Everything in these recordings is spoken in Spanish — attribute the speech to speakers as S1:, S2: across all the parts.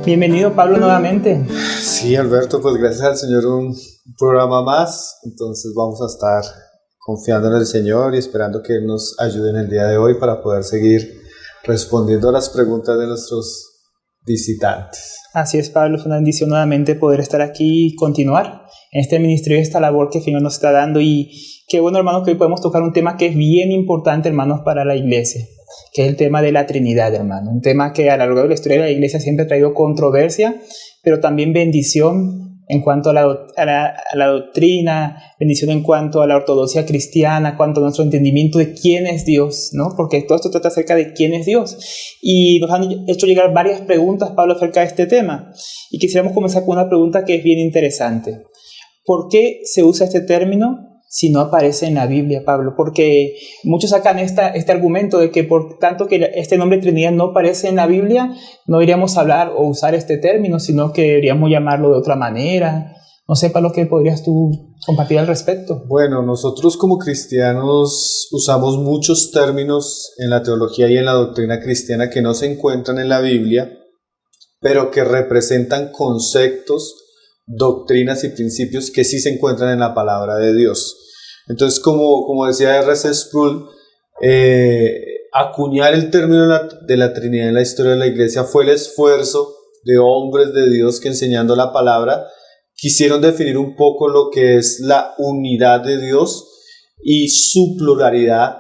S1: Bienvenido, Pablo, nuevamente.
S2: Sí, Alberto, pues gracias al Señor un programa más. Entonces vamos a estar confiando en el Señor y esperando que Él nos ayude en el día de hoy para poder seguir respondiendo a las preguntas de nuestros visitantes.
S1: Así es, Pablo, es una bendición nuevamente poder estar aquí y continuar en este ministerio, esta labor que el Señor nos está dando. Y qué bueno, hermanos, que hoy podemos tocar un tema que es bien importante, hermanos, para la iglesia, que es el tema de la Trinidad, hermano. Un tema que a lo largo de la historia de la iglesia siempre ha traído controversia, pero también bendición en cuanto a la doctrina, bendición en cuanto a la ortodoxia cristiana, en cuanto a nuestro entendimiento de quién es Dios, ¿no? Porque todo esto trata acerca de quién es Dios. Y nos han hecho llegar varias preguntas, Pablo, acerca de este tema. Y quisiéramos comenzar con una pregunta que es bien interesante. ¿Por qué se usa este término si no aparece en la Biblia, Pablo? Porque muchos sacan este argumento de que por tanto que este nombre Trinidad no aparece en la Biblia, no deberíamos hablar o usar este término, sino que deberíamos llamarlo de otra manera. No sé, Pablo, ¿qué podrías tú compartir al respecto?
S2: Bueno, nosotros como cristianos usamos muchos términos en la teología y en la doctrina cristiana que no se encuentran en la Biblia, pero que representan conceptos, doctrinas y principios que sí se encuentran en la palabra de Dios. Entonces, como decía R.C. Sproul, acuñar el término de la Trinidad en la historia de la iglesia fue el esfuerzo de hombres de Dios que, enseñando la palabra, quisieron definir un poco lo que es la unidad de Dios y su pluralidad,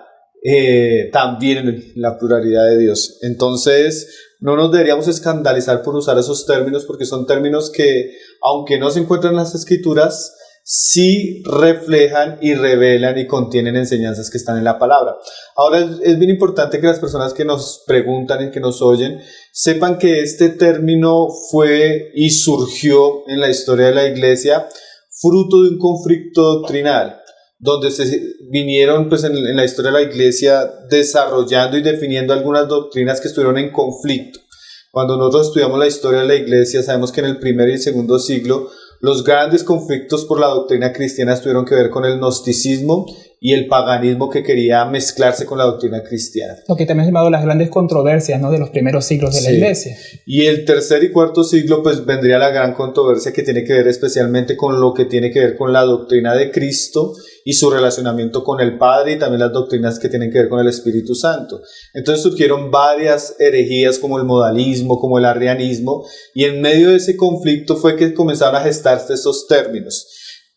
S2: también la pluralidad de Dios. Entonces, no nos deberíamos escandalizar por usar esos términos, porque son términos que, aunque no se encuentran en las Escrituras, sí reflejan y revelan y contienen enseñanzas que están en la palabra. Ahora es bien importante que las personas que nos preguntan y que nos oyen sepan que este término fue y surgió en la historia de la iglesia fruto de un conflicto doctrinal, donde se vinieron pues en la historia de la iglesia desarrollando y definiendo algunas doctrinas que estuvieron en conflicto. Cuando nosotros estudiamos la historia de la iglesia, sabemos que en el primer y el segundo siglo los grandes conflictos por la doctrina cristiana tuvieron que ver con el gnosticismo y el paganismo que quería mezclarse con la doctrina cristiana.
S1: Lo que también es llamado las grandes controversias, ¿no?, de los primeros siglos de la iglesia.
S2: Y el tercer y cuarto siglo pues vendría la gran controversia que tiene que ver especialmente con lo que tiene que ver con la doctrina de Cristo y su relacionamiento con el Padre, y también las doctrinas que tienen que ver con el Espíritu Santo. Entonces surgieron varias herejías como el modalismo, como el arrianismo, y en medio de ese conflicto fue que comenzaron a gestarse esos términos.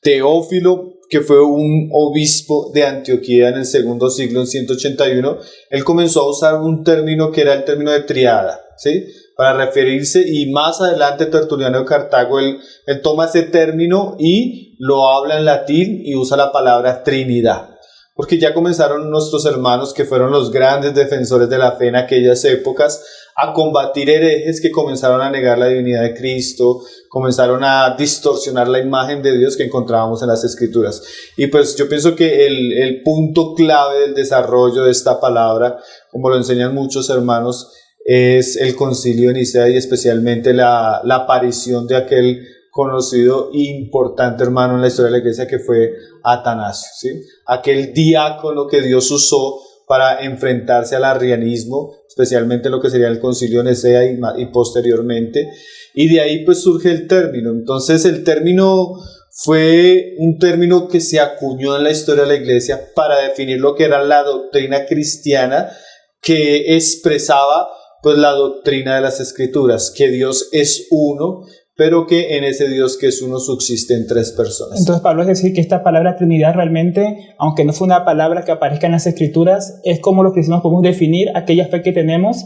S2: Teófilo, que fue un obispo de Antioquía en el segundo siglo, en 181, él comenzó a usar un término que era el término de triada, ¿sí?, para referirse, y más adelante Tertuliano de Cartago, él toma ese término y lo habla en latín y usa la palabra Trinidad, porque ya comenzaron nuestros hermanos, que fueron los grandes defensores de la fe en aquellas épocas, a combatir herejes que comenzaron a negar la divinidad de Cristo, comenzaron a distorsionar la imagen de Dios que encontrábamos en las Escrituras. Y pues yo pienso que el punto clave del desarrollo de esta palabra, como lo enseñan muchos hermanos, es el concilio de Nicea, y especialmente la aparición de aquel conocido e importante hermano en la historia de la iglesia que fue Atanasio, ¿sí?, aquel diácono que Dios usó para enfrentarse al arrianismo, especialmente lo que sería el concilio de Nicea y posteriormente, y de ahí pues surge el término. Entonces el término fue un término que se acuñó en la historia de la iglesia para definir lo que era la doctrina cristiana, que expresaba pues la doctrina de las Escrituras, que Dios es uno, pero que en ese Dios que es uno subsisten tres personas.
S1: Entonces, Pablo, es decir, que esta palabra Trinidad realmente, aunque no fue una palabra que aparezca en las Escrituras, es como los cristianos podemos definir aquella fe que tenemos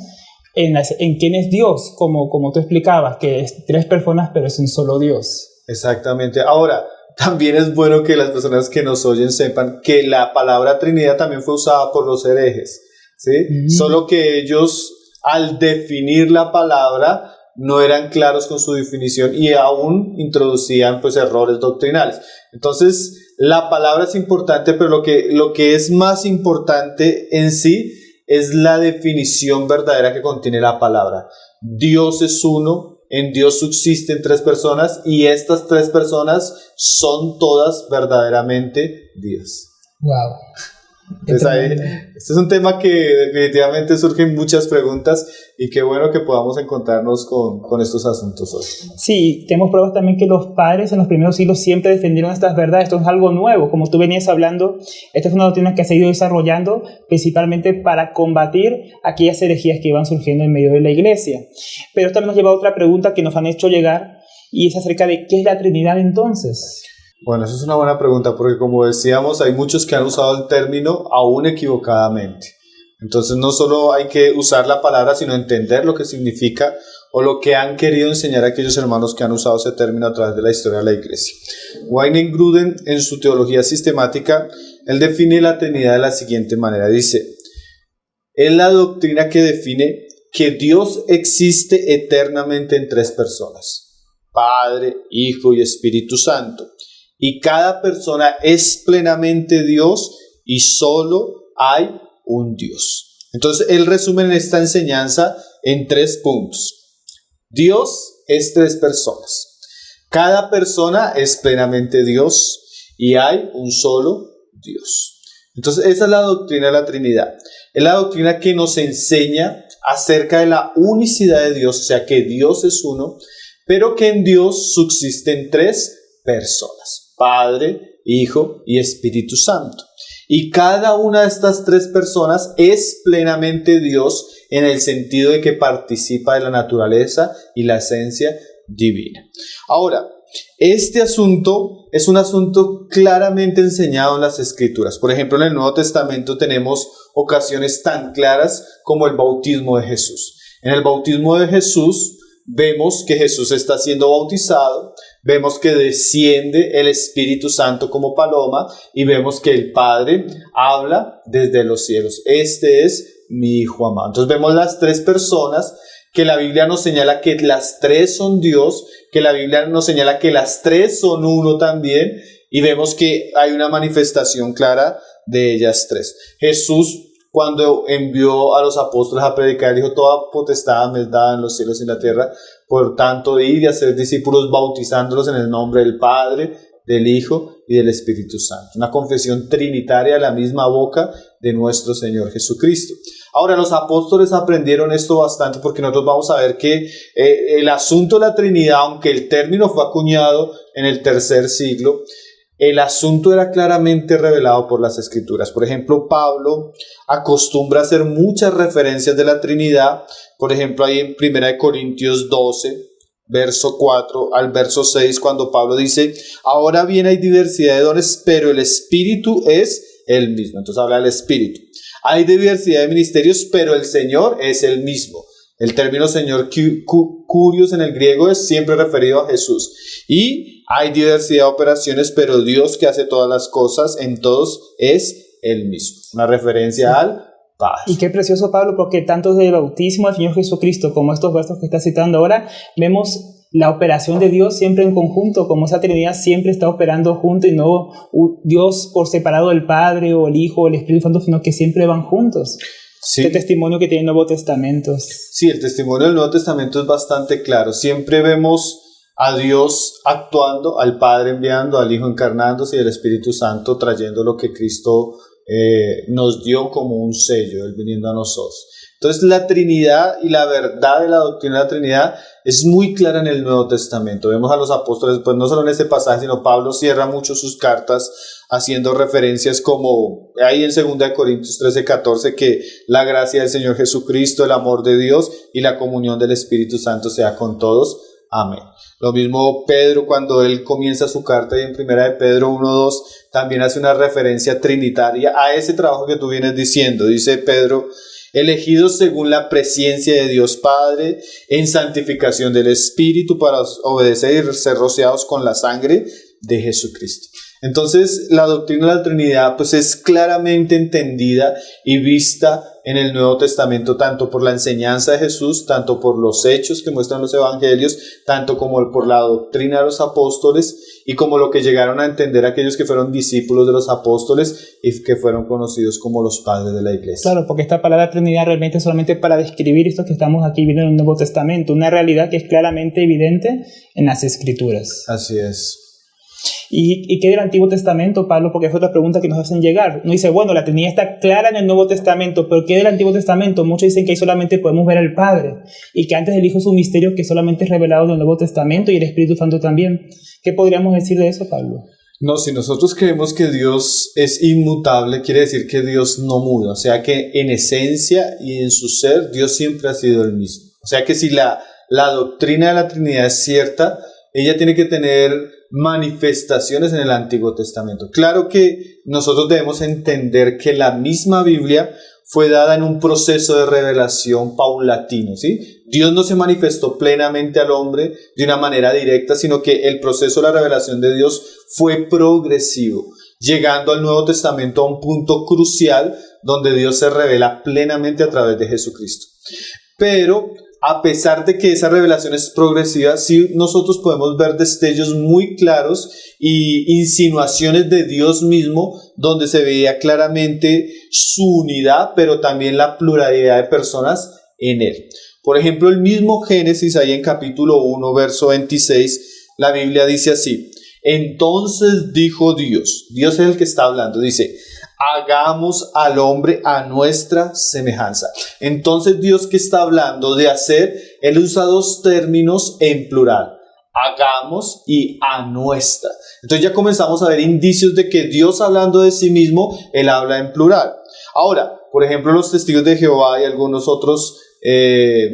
S1: en quién es Dios, como tú explicabas, que es tres personas, pero es un solo Dios.
S2: Exactamente. Ahora, también es bueno que las personas que nos oyen sepan que la palabra Trinidad también fue usada por los herejes, ¿sí? Solo que ellos, al definir la palabra, no eran claros con su definición y aún introducían pues errores doctrinales. Entonces la palabra es importante, pero lo que es más importante en sí es la definición verdadera que contiene la palabra. Dios es uno, en Dios subsisten tres personas, y estas tres personas son todas verdaderamente Dios.
S1: Wow.
S2: Entonces este es un tema que definitivamente surgen muchas preguntas y qué bueno que podamos encontrarnos con estos asuntos hoy.
S1: Sí, tenemos pruebas también que los padres en los primeros siglos siempre defendieron estas verdades. Esto es algo nuevo, como tú venías hablando. Esta es una doctrina que se ha ido desarrollando principalmente para combatir aquellas herejías que iban surgiendo en medio de la iglesia. Pero esto nos lleva a otra pregunta que nos han hecho llegar, y es acerca de ¿qué es la Trinidad entonces?
S2: Bueno, esa es una buena pregunta porque, como decíamos, hay muchos que han usado el término aún equivocadamente. Entonces no solo hay que usar la palabra, sino entender lo que significa o lo que han querido enseñar a aquellos hermanos que han usado ese término a través de la historia de la iglesia. Weingruden, en su teología sistemática, él define la Trinidad de la siguiente manera. Dice: es la doctrina que define que Dios existe eternamente en tres personas: Padre, Hijo y Espíritu Santo. Y cada persona es plenamente Dios y solo hay un Dios. Entonces él resume en esta enseñanza en 3 puntos. Dios es 3 personas. Cada persona es plenamente Dios y hay un solo Dios. Entonces esa es la doctrina de la Trinidad. Es la doctrina que nos enseña acerca de la unicidad de Dios, o sea que Dios es uno, pero que en Dios subsisten 3 personas: Padre, Hijo y Espíritu Santo. Y cada una de estas 3 personas es plenamente Dios en el sentido de que participa de la naturaleza y la esencia divina. Ahora, este asunto es un asunto claramente enseñado en las Escrituras. Por ejemplo, en el Nuevo Testamento tenemos ocasiones tan claras como el bautismo de Jesús. En el bautismo de Jesús vemos que Jesús está siendo bautizado, vemos que desciende el Espíritu Santo como paloma y vemos que el Padre habla desde los cielos: este es mi Hijo amado. Entonces vemos las 3 personas, que la Biblia nos señala que las 3 son Dios, que la Biblia nos señala que las 3 son uno también, y vemos que hay una manifestación clara de ellas 3. Jesús, cuando envió a los apóstoles a predicar, dijo: toda potestad me es dada en los cielos y en la tierra, por tanto id y hacer discípulos, bautizándolos en el nombre del Padre, del Hijo y del Espíritu Santo. Una confesión trinitaria de la misma boca de nuestro Señor Jesucristo. Ahora, los apóstoles aprendieron esto bastante, porque nosotros vamos a ver que el asunto de la Trinidad, aunque el término fue acuñado en el 3er siglo, el asunto era claramente revelado por las Escrituras. Por ejemplo, Pablo acostumbra a hacer muchas referencias de la Trinidad. Por ejemplo, ahí en 1 Corintios 12, verso 4 al verso 6, cuando Pablo dice: ahora bien hay diversidad de dones, pero el Espíritu es el mismo. Entonces habla del Espíritu. Hay diversidad de ministerios, pero el Señor es el mismo. El término Señor, kurios en el griego, es siempre referido a Jesús. Y hay diversidad de operaciones, pero Dios, que hace todas las cosas en todos, es el mismo. Una referencia al Padre.
S1: Y qué precioso, Pablo, porque tanto del bautismo del Señor Jesucristo como estos versos que está citando ahora, vemos la operación de Dios siempre en conjunto, como esa Trinidad siempre está operando junto, y no Dios por separado del Padre o el Hijo o el Espíritu Santo, sino que siempre van juntos. Sí. Este testimonio que tiene el Nuevo Testamento.
S2: Sí, el testimonio del Nuevo Testamento es bastante claro. Siempre vemos a Dios actuando, al Padre enviando, al Hijo encarnándose y al Espíritu Santo trayendo lo que Cristo nos dio como un sello, Él viniendo a nosotros. Entonces la Trinidad y la verdad de la doctrina de la Trinidad es muy clara en el Nuevo Testamento. Vemos a los apóstoles, pues no solo en este pasaje, sino Pablo cierra mucho sus cartas haciendo referencias como ahí en 2 Corintios 13:14, que la gracia del Señor Jesucristo, el amor de Dios y la comunión del Espíritu Santo sea con todos. Amén. Lo mismo Pedro, cuando él comienza su carta y en 1 de Pedro 1:2 también hace una referencia trinitaria a ese trabajo que tú vienes diciendo. Dice Pedro: elegidos según la presciencia de Dios Padre, en santificación del Espíritu, para obedecer y ser rociados con la sangre de Jesucristo. Entonces la doctrina de la Trinidad pues es claramente entendida y vista en el Nuevo Testamento, tanto por la enseñanza de Jesús, tanto por los hechos que muestran los evangelios, tanto como por la doctrina de los apóstoles y como lo que llegaron a entender aquellos que fueron discípulos de los apóstoles y que fueron conocidos como los padres de la iglesia.
S1: Claro, porque esta palabra Trinidad realmente es solamente para describir esto que estamos aquí viendo en el Nuevo Testamento, una realidad que es claramente evidente en las Escrituras.
S2: Así es.
S1: ¿Y qué del Antiguo Testamento, Pablo? Porque es otra pregunta que nos hacen llegar. Uno dice, bueno, la Trinidad está clara en el Nuevo Testamento, pero ¿qué del Antiguo Testamento? Muchos dicen que ahí solamente podemos ver al Padre y que antes del Hijo es un misterio que solamente es revelado en el Nuevo Testamento y el Espíritu Santo también. ¿Qué podríamos decir de eso, Pablo?
S2: No, si nosotros creemos que Dios es inmutable, quiere decir que Dios no muda. O sea que en esencia y en su ser, Dios siempre ha sido el mismo. O sea que si la doctrina de la Trinidad es cierta, ella tiene que tener manifestaciones en el Antiguo Testamento. Claro que nosotros debemos entender que la misma Biblia fue dada en un proceso de revelación paulatino, ¿sí? Dios no se manifestó plenamente al hombre de una manera directa, sino que el proceso de la revelación de Dios fue progresivo, llegando al Nuevo Testamento a un punto crucial donde Dios se revela plenamente a través de Jesucristo. Pero a pesar de que esa revelación es progresiva, sí nosotros podemos ver destellos muy claros y insinuaciones de Dios mismo, donde se veía claramente su unidad, pero también la pluralidad de personas en él. Por ejemplo, el mismo Génesis, ahí en capítulo 1, verso 26, la Biblia dice así: entonces dijo Dios es el que está hablando, dice: hagamos al hombre a nuestra semejanza. Entonces Dios, que está hablando de hacer, él usa dos términos en plural: hagamos y a nuestra. Entonces ya comenzamos a ver indicios de que Dios, hablando de sí mismo, él habla en plural. Ahora, por ejemplo, los testigos de Jehová y algunos otros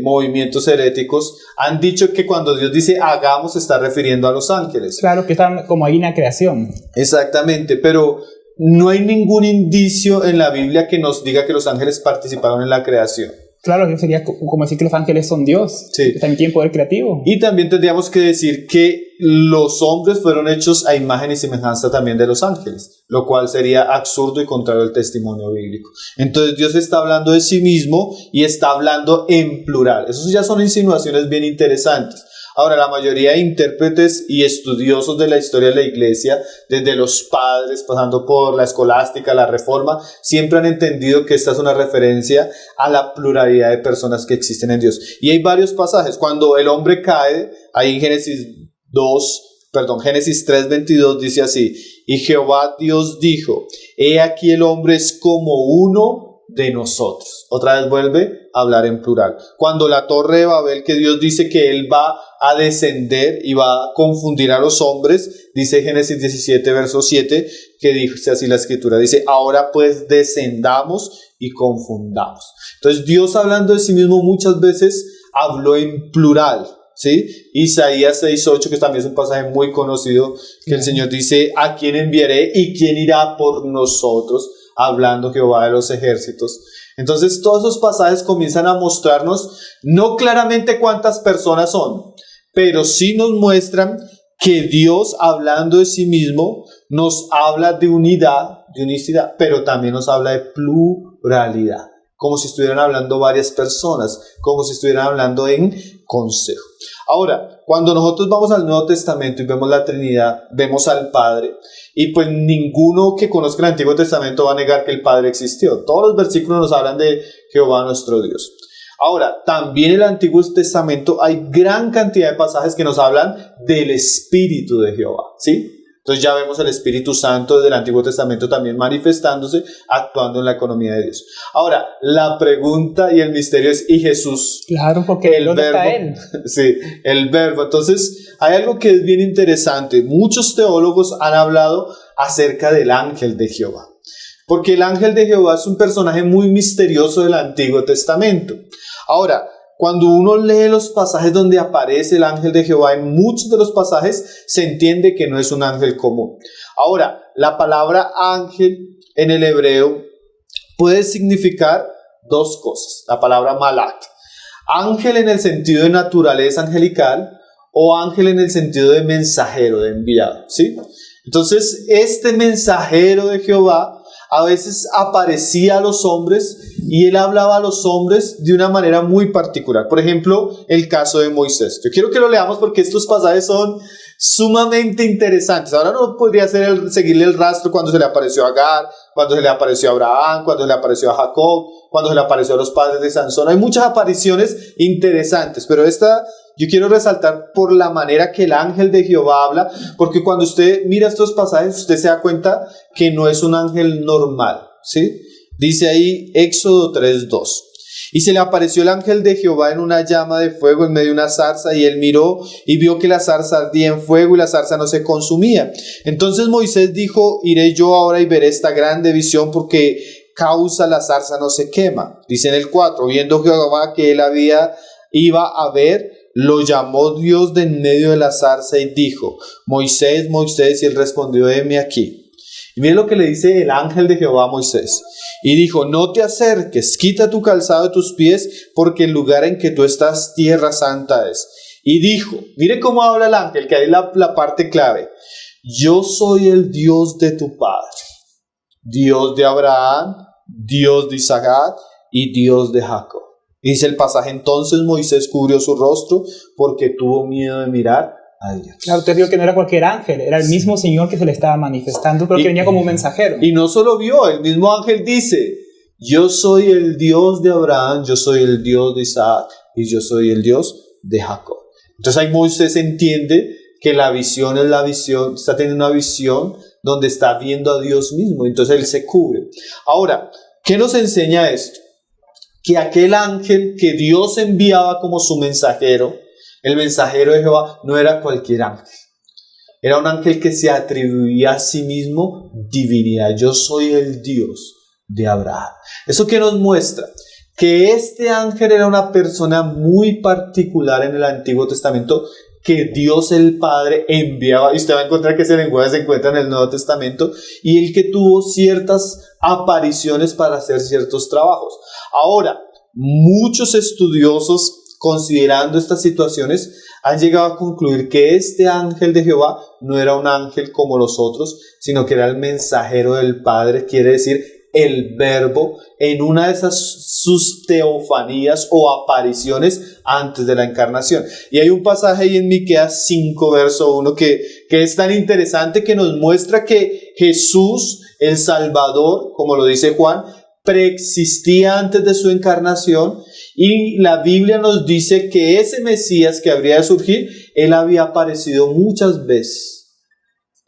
S2: movimientos heréticos han dicho que cuando Dios dice hagamos, se está refiriendo a los ángeles.
S1: Claro, que están como ahí en la creación.
S2: Exactamente, pero no hay ningún indicio en la Biblia que nos diga que los ángeles participaron en la creación.
S1: Claro, sería como decir que los ángeles son Dios,
S2: sí,
S1: que también tienen poder creativo.
S2: Y también tendríamos que decir que los hombres fueron hechos a imagen y semejanza también de los ángeles, lo cual sería absurdo y contrario al testimonio bíblico. Entonces Dios está hablando de sí mismo y está hablando en plural. Esas ya son insinuaciones bien interesantes. Ahora, la mayoría de intérpretes y estudiosos de la historia de la iglesia, desde los padres, pasando por la escolástica, la reforma, siempre han entendido que esta es una referencia a la pluralidad de personas que existen en Dios. Y hay varios pasajes. Cuando el hombre cae, ahí en Génesis 3:22 dice así: y Jehová Dios dijo: he aquí el hombre es como uno de nosotros. Otra vez vuelve a hablar en plural. Cuando la torre de Babel, que Dios dice que él va a descender y va a confundir a los hombres, dice Génesis 17 verso 7, que dice así la escritura, dice: ahora pues descendamos y confundamos. Entonces Dios, hablando de sí mismo, muchas veces habló en plural, ¿sí? Isaías 6:8, que también es un pasaje muy conocido, que el Señor dice: ¿a quién enviaré y quién irá por nosotros? Hablando Jehová de los ejércitos. Entonces todos esos pasajes comienzan a mostrarnos no claramente cuántas personas son, pero sí nos muestran que Dios, hablando de sí mismo, nos habla de unidad, de unicidad, pero también nos habla de pluralidad, como si estuvieran hablando varias personas, como si estuvieran hablando en consejo. Ahora, cuando nosotros vamos al Nuevo Testamento y vemos la Trinidad, vemos al Padre, y pues ninguno que conozca el Antiguo Testamento va a negar que el Padre existió. Todos los versículos nos hablan de Jehová nuestro Dios. Ahora, también en el Antiguo Testamento hay gran cantidad de pasajes que nos hablan del Espíritu de Jehová, ¿sí? Entonces ya vemos el Espíritu Santo desde el Antiguo Testamento también manifestándose, actuando en la economía de Dios. Ahora, la pregunta y el misterio es: ¿y Jesús?
S1: Claro, porque ¿dónde está Él?
S2: Sí, el verbo. Entonces, hay algo que es bien interesante. Muchos teólogos han hablado acerca del ángel de Jehová, porque el ángel de Jehová es un personaje muy misterioso del Antiguo Testamento. Ahora, cuando uno lee los pasajes donde aparece el ángel de Jehová, en muchos de los pasajes se entiende que no es un ángel común. Ahora, la palabra ángel en el hebreo puede significar dos cosas. La palabra malak, ángel en el sentido de naturaleza angelical, o ángel en el sentido de mensajero, de enviado, ¿sí? Entonces, este mensajero de Jehová a veces aparecía a los hombres y él hablaba a los hombres de una manera muy particular. Por ejemplo, el caso de Moisés. Yo quiero que lo leamos porque estos pasajes son sumamente interesantes. Ahora no podría seguirle el rastro cuando se le apareció a Agar, cuando se le apareció a Abraham, cuando se le apareció a Jacob, cuando se le apareció a los padres de Sansón. Hay muchas apariciones interesantes, pero esta yo quiero resaltar por la manera que el ángel de Jehová habla, porque cuando usted mira estos pasajes, usted se da cuenta que no es un ángel normal, ¿sí? Dice ahí Éxodo 3:2. Y se le apareció el ángel de Jehová en una llama de fuego en medio de una zarza, y él miró y vio que la zarza ardía en fuego y la zarza no se consumía. Entonces Moisés dijo: iré yo ahora y veré esta grande visión, porque causa la zarza no se quema. Dice en el 4, viendo Jehová que él iba a ver, lo llamó Dios de en medio de la zarza y dijo: Moisés, Moisés, y él respondió: heme aquí. Y mire lo que le dice el ángel de Jehová a Moisés. Y dijo: no te acerques, quita tu calzado de tus pies, porque el lugar en que tú estás, tierra santa es. Y dijo, mire cómo habla el ángel, que ahí es la parte clave: yo soy el Dios de tu padre, Dios de Abraham, Dios de Isaac y Dios de Jacob. Dice el pasaje: entonces Moisés cubrió su rostro porque tuvo miedo de mirar a Dios.
S1: Claro, usted vio que no era cualquier ángel, era el mismo Señor que se le estaba manifestando, pero que venía como un mensajero.
S2: Y no solo vio, el mismo ángel dice: yo soy el Dios de Abraham, yo soy el Dios de Isaac y yo soy el Dios de Jacob. Entonces ahí Moisés entiende que la visión es la visión, está teniendo una visión donde está viendo a Dios mismo, entonces él se cubre. Ahora, ¿qué nos enseña esto? Que aquel ángel que Dios enviaba como su mensajero, el mensajero de Jehová, no era cualquier ángel. Era un ángel que se atribuía a sí mismo divinidad. Yo soy el Dios de Abraham. ¿Eso qué nos muestra? Que este ángel era una persona muy particular en el Antiguo Testamento, que Dios el Padre enviaba, y usted va a encontrar que ese lenguaje se encuentra en el Nuevo Testamento, y el que tuvo ciertas apariciones para hacer ciertos trabajos. Ahora, muchos estudiosos, considerando estas situaciones, han llegado a concluir que este ángel de Jehová no era un ángel como los otros, sino que era el mensajero del Padre, quiere decir el Verbo, en una de sus teofanías o apariciones antes de la encarnación. Y hay un pasaje ahí en Miqueas 5, verso 1, que es tan interesante, que nos muestra que Jesús, el Salvador, como lo dice Juan, preexistía antes de su encarnación, y la Biblia nos dice que ese Mesías que habría de surgir, él había aparecido muchas veces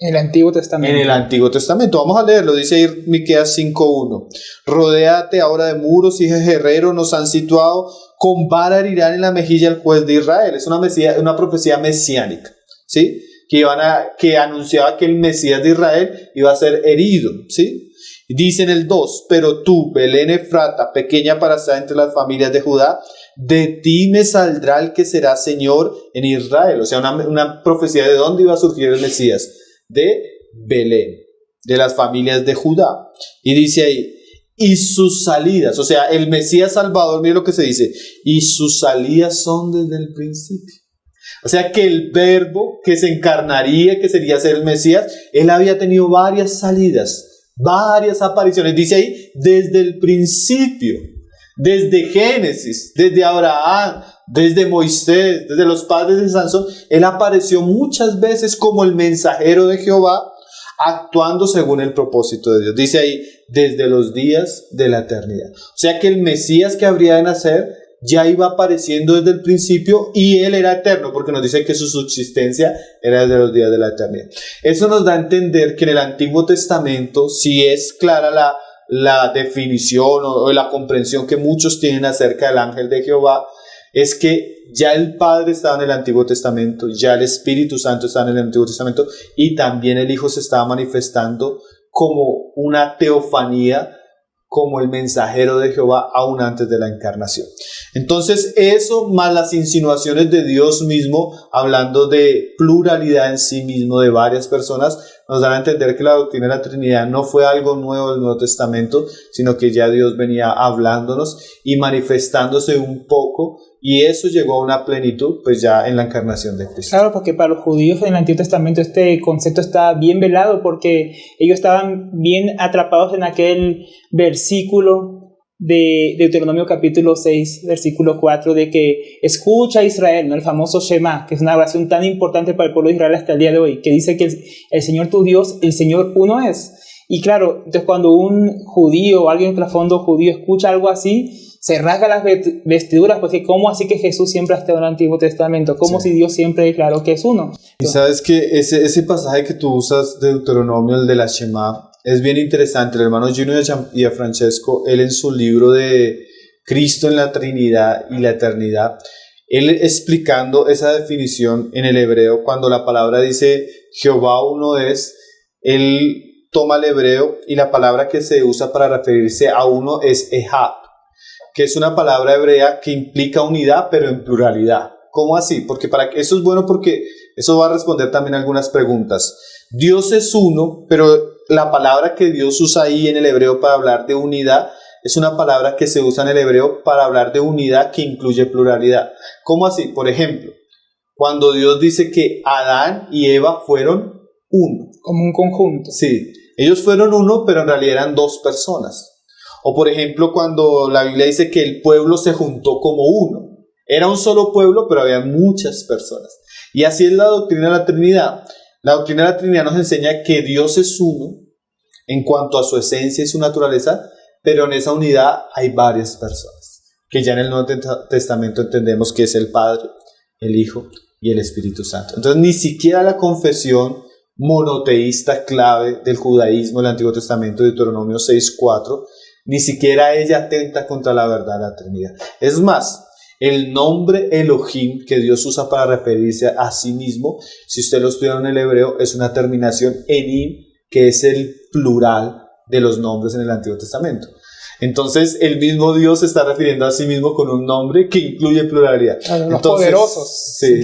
S1: en el Antiguo Testamento.
S2: En el Antiguo Testamento. Vamos a leerlo. Dice ahí Miqueas 5:1. Rodéate ahora de muros, hija de guerrero, nos han situado, con vara herirán en la mejilla el juez de Israel. Es una profecía mesiánica, ¿sí? Que anunciaba que el Mesías de Israel iba a ser herido, ¿sí? Dice en el 2, pero tú, Belén Efrata, pequeña para estar entre las familias de Judá, de ti me saldrá el que será Señor en Israel. O sea, una profecía de dónde iba a surgir el Mesías. De Belén, de las familias de Judá. Y dice ahí, y sus salidas, o sea, el Mesías Salvador, mire lo que se dice, y sus salidas son desde el principio. O sea que el Verbo que se encarnaría, que sería ser el Mesías, él había tenido varias salidas, varias apariciones. Dice ahí, desde el principio, desde Génesis, desde Abraham, desde Moisés, desde los padres de Sansón, él apareció muchas veces como el mensajero de Jehová, actuando según el propósito de Dios. Dice ahí, desde los días de la eternidad. O sea que el Mesías que habría de nacer ya iba apareciendo desde el principio, y él era eterno, porque nos dice que su subsistencia era desde los días de la eternidad. Eso nos da a entender que en el Antiguo Testamento, si es clara la definición o la comprensión que muchos tienen acerca del ángel de Jehová, es que ya el Padre estaba en el Antiguo Testamento, ya el Espíritu Santo estaba en el Antiguo Testamento, y también el Hijo se estaba manifestando como una teofanía, como el mensajero de Jehová, aún antes de la encarnación. Entonces eso, más las insinuaciones de Dios mismo, hablando de pluralidad en sí mismo de varias personas, nos dan a entender que la doctrina de la Trinidad no fue algo nuevo del Nuevo Testamento, sino que ya Dios venía hablándonos y manifestándose un poco, y eso llegó a una plenitud pues ya en la encarnación de Cristo.
S1: Claro, porque para los judíos en el Antiguo Testamento este concepto está bien velado, porque ellos estaban bien atrapados en aquel versículo de Deuteronomio capítulo 6, versículo 4, de que escucha Israel, ¿no? El famoso Shema, que es una oración tan importante para el pueblo de Israel hasta el día de hoy, que dice que el Señor tu Dios, el Señor uno es. Y claro, entonces cuando un judío o alguien de trasfondo judío escucha algo así, se rasga las vestiduras, porque ¿cómo así que Jesús siempre ha estado en el Antiguo Testamento? ¿Cómo si Dios siempre declaró que es uno?
S2: Y sabes que ese pasaje que tú usas de Deuteronomio, el de la Shema, es bien interesante. El hermano Gino y a Francesco, él en su libro de Cristo en la Trinidad y la Eternidad, él explicando esa definición en el hebreo, cuando la palabra dice Jehová uno es, él toma el hebreo y la palabra que se usa para referirse a uno es Ehad, que es una palabra hebrea que implica unidad pero en pluralidad. ¿Cómo así? Porque eso es bueno, porque eso va a responder también algunas preguntas. Dios es uno, pero la palabra que Dios usa ahí en el hebreo para hablar de unidad es una palabra que se usa en el hebreo para hablar de unidad que incluye pluralidad. ¿Cómo así? Por ejemplo, cuando Dios dice que Adán y Eva fueron uno.
S1: Como un conjunto.
S2: Sí, ellos fueron uno, pero en realidad eran dos personas. O por ejemplo, cuando la Biblia dice que el pueblo se juntó como uno. Era un solo pueblo, pero había muchas personas. Y así es la doctrina de la Trinidad. La doctrina de la Trinidad nos enseña que Dios es uno en cuanto a su esencia y su naturaleza, pero en esa unidad hay varias personas, que ya en el Nuevo Testamento entendemos que es el Padre, el Hijo y el Espíritu Santo. Entonces ni siquiera la confesión monoteísta clave del judaísmo del Antiguo Testamento, Deuteronomio 6:4, ni siquiera ella atenta contra la verdad de la Trinidad. Es más, el nombre Elohim que Dios usa para referirse a sí mismo, si usted lo estudia en el hebreo, es una terminación enim, que es el plural de los nombres en el Antiguo Testamento. Entonces, el mismo Dios se está refiriendo a sí mismo con un nombre que incluye pluralidad.
S1: Los poderosos.
S2: Sí.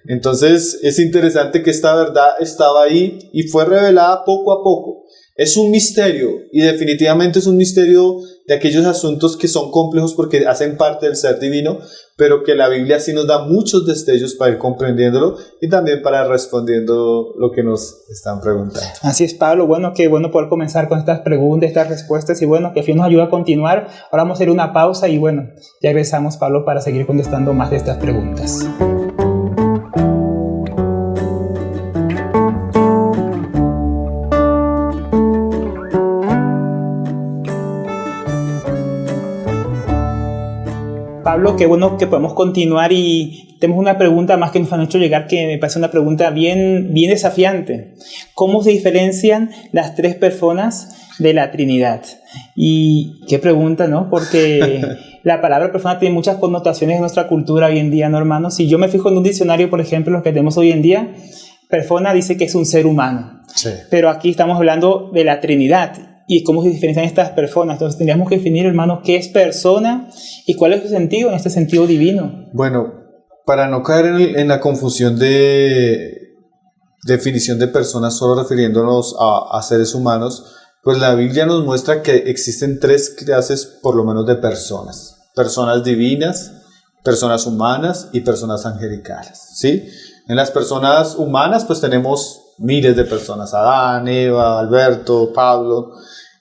S2: Entonces, es interesante que esta verdad estaba ahí y fue revelada poco a poco. Es un misterio, y definitivamente es un misterio de aquellos asuntos que son complejos porque hacen parte del ser divino, pero que la Biblia sí nos da muchos destellos para ir comprendiéndolo y también para respondiendo lo que nos están preguntando.
S1: Así es, Pablo. Bueno, qué bueno poder comenzar con estas preguntas, estas respuestas, y bueno, que Dios nos ayuda a continuar. Ahora vamos a hacer una pausa y bueno, ya regresamos, Pablo, para seguir contestando más de estas preguntas. Pablo, qué bueno que podemos continuar, y tenemos una pregunta más que nos han hecho llegar, que me parece una pregunta bien desafiante. ¿Cómo se diferencian las tres personas de la Trinidad? Y qué pregunta, ¿no? Porque la palabra persona tiene muchas connotaciones en nuestra cultura hoy en día, ¿no, hermanos? Si yo me fijo en un diccionario, por ejemplo, los que tenemos hoy en día, persona dice que es un ser humano. Sí. Pero aquí estamos hablando de la Trinidad y cómo se diferencian estas personas. Entonces tendríamos que definir, hermano, qué es persona y cuál es su sentido en este sentido divino.
S2: Bueno, para no caer en la confusión de definición de personas solo refiriéndonos a seres humanos, pues la Biblia nos muestra que existen tres clases por lo menos de personas. Personas divinas, personas humanas y personas angelicales, ¿sí? En las personas humanas pues tenemos miles de personas: Adán, Eva, Alberto, Pablo.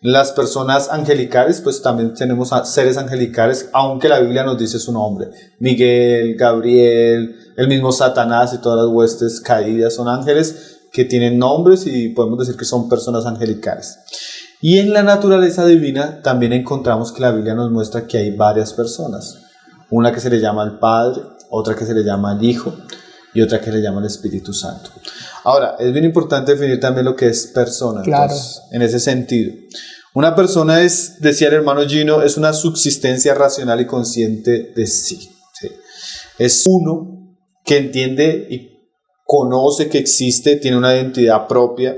S2: Las personas angelicales, pues también tenemos a seres angelicales, aunque la Biblia nos dice su nombre: Miguel, Gabriel, el mismo Satanás y todas las huestes caídas son ángeles que tienen nombres y podemos decir que son personas angelicales. Y en la naturaleza divina también encontramos que la Biblia nos muestra que hay varias personas: una que se le llama el Padre, otra que se le llama el Hijo y otra que le llama el Espíritu Santo. Ahora, es bien importante definir también lo que es persona.
S1: Claro.
S2: Entonces, en ese sentido, una persona es, decía el hermano Gino, es una subsistencia racional y consciente de sí. ¿Sí? Es uno que entiende y conoce que existe, tiene una identidad propia,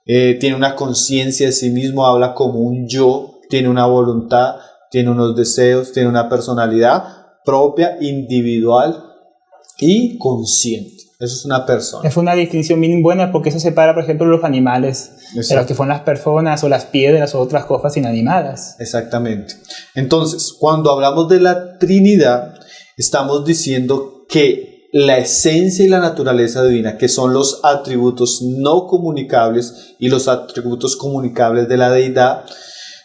S2: tiene una conciencia de sí mismo, habla como un yo, tiene una voluntad, tiene unos deseos, tiene una personalidad propia, individual y consciente. Eso es una persona.
S1: Es una distinción bien buena, porque eso separa, por ejemplo, los animales de lo que son las personas o las piedras o otras cosas inanimadas.
S2: Exactamente. Entonces, cuando hablamos de la Trinidad, estamos diciendo que la esencia y la naturaleza divina, que son los atributos no comunicables y los atributos comunicables de la deidad,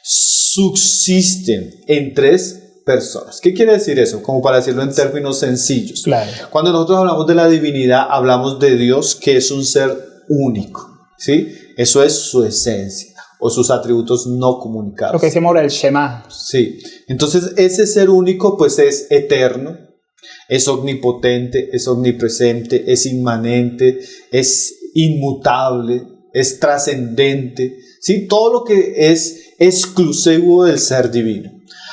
S2: subsisten en tres personas. ¿Qué quiere decir eso? Como para decirlo en términos sencillos.
S1: Claro.
S2: Cuando nosotros hablamos de la divinidad, hablamos de Dios, que es un ser único, ¿sí? Eso es su esencia. o sus atributos no
S1: Lo
S2: comunicados.
S1: que decimos ahora, el Shema.
S2: Sí, entonces ese ser único pues es eterno, es omnipotente, es omnipresente, es inmanente, es inmutable, es trascendente, ¿sí? Todo lo que es exclusivo del ser divino.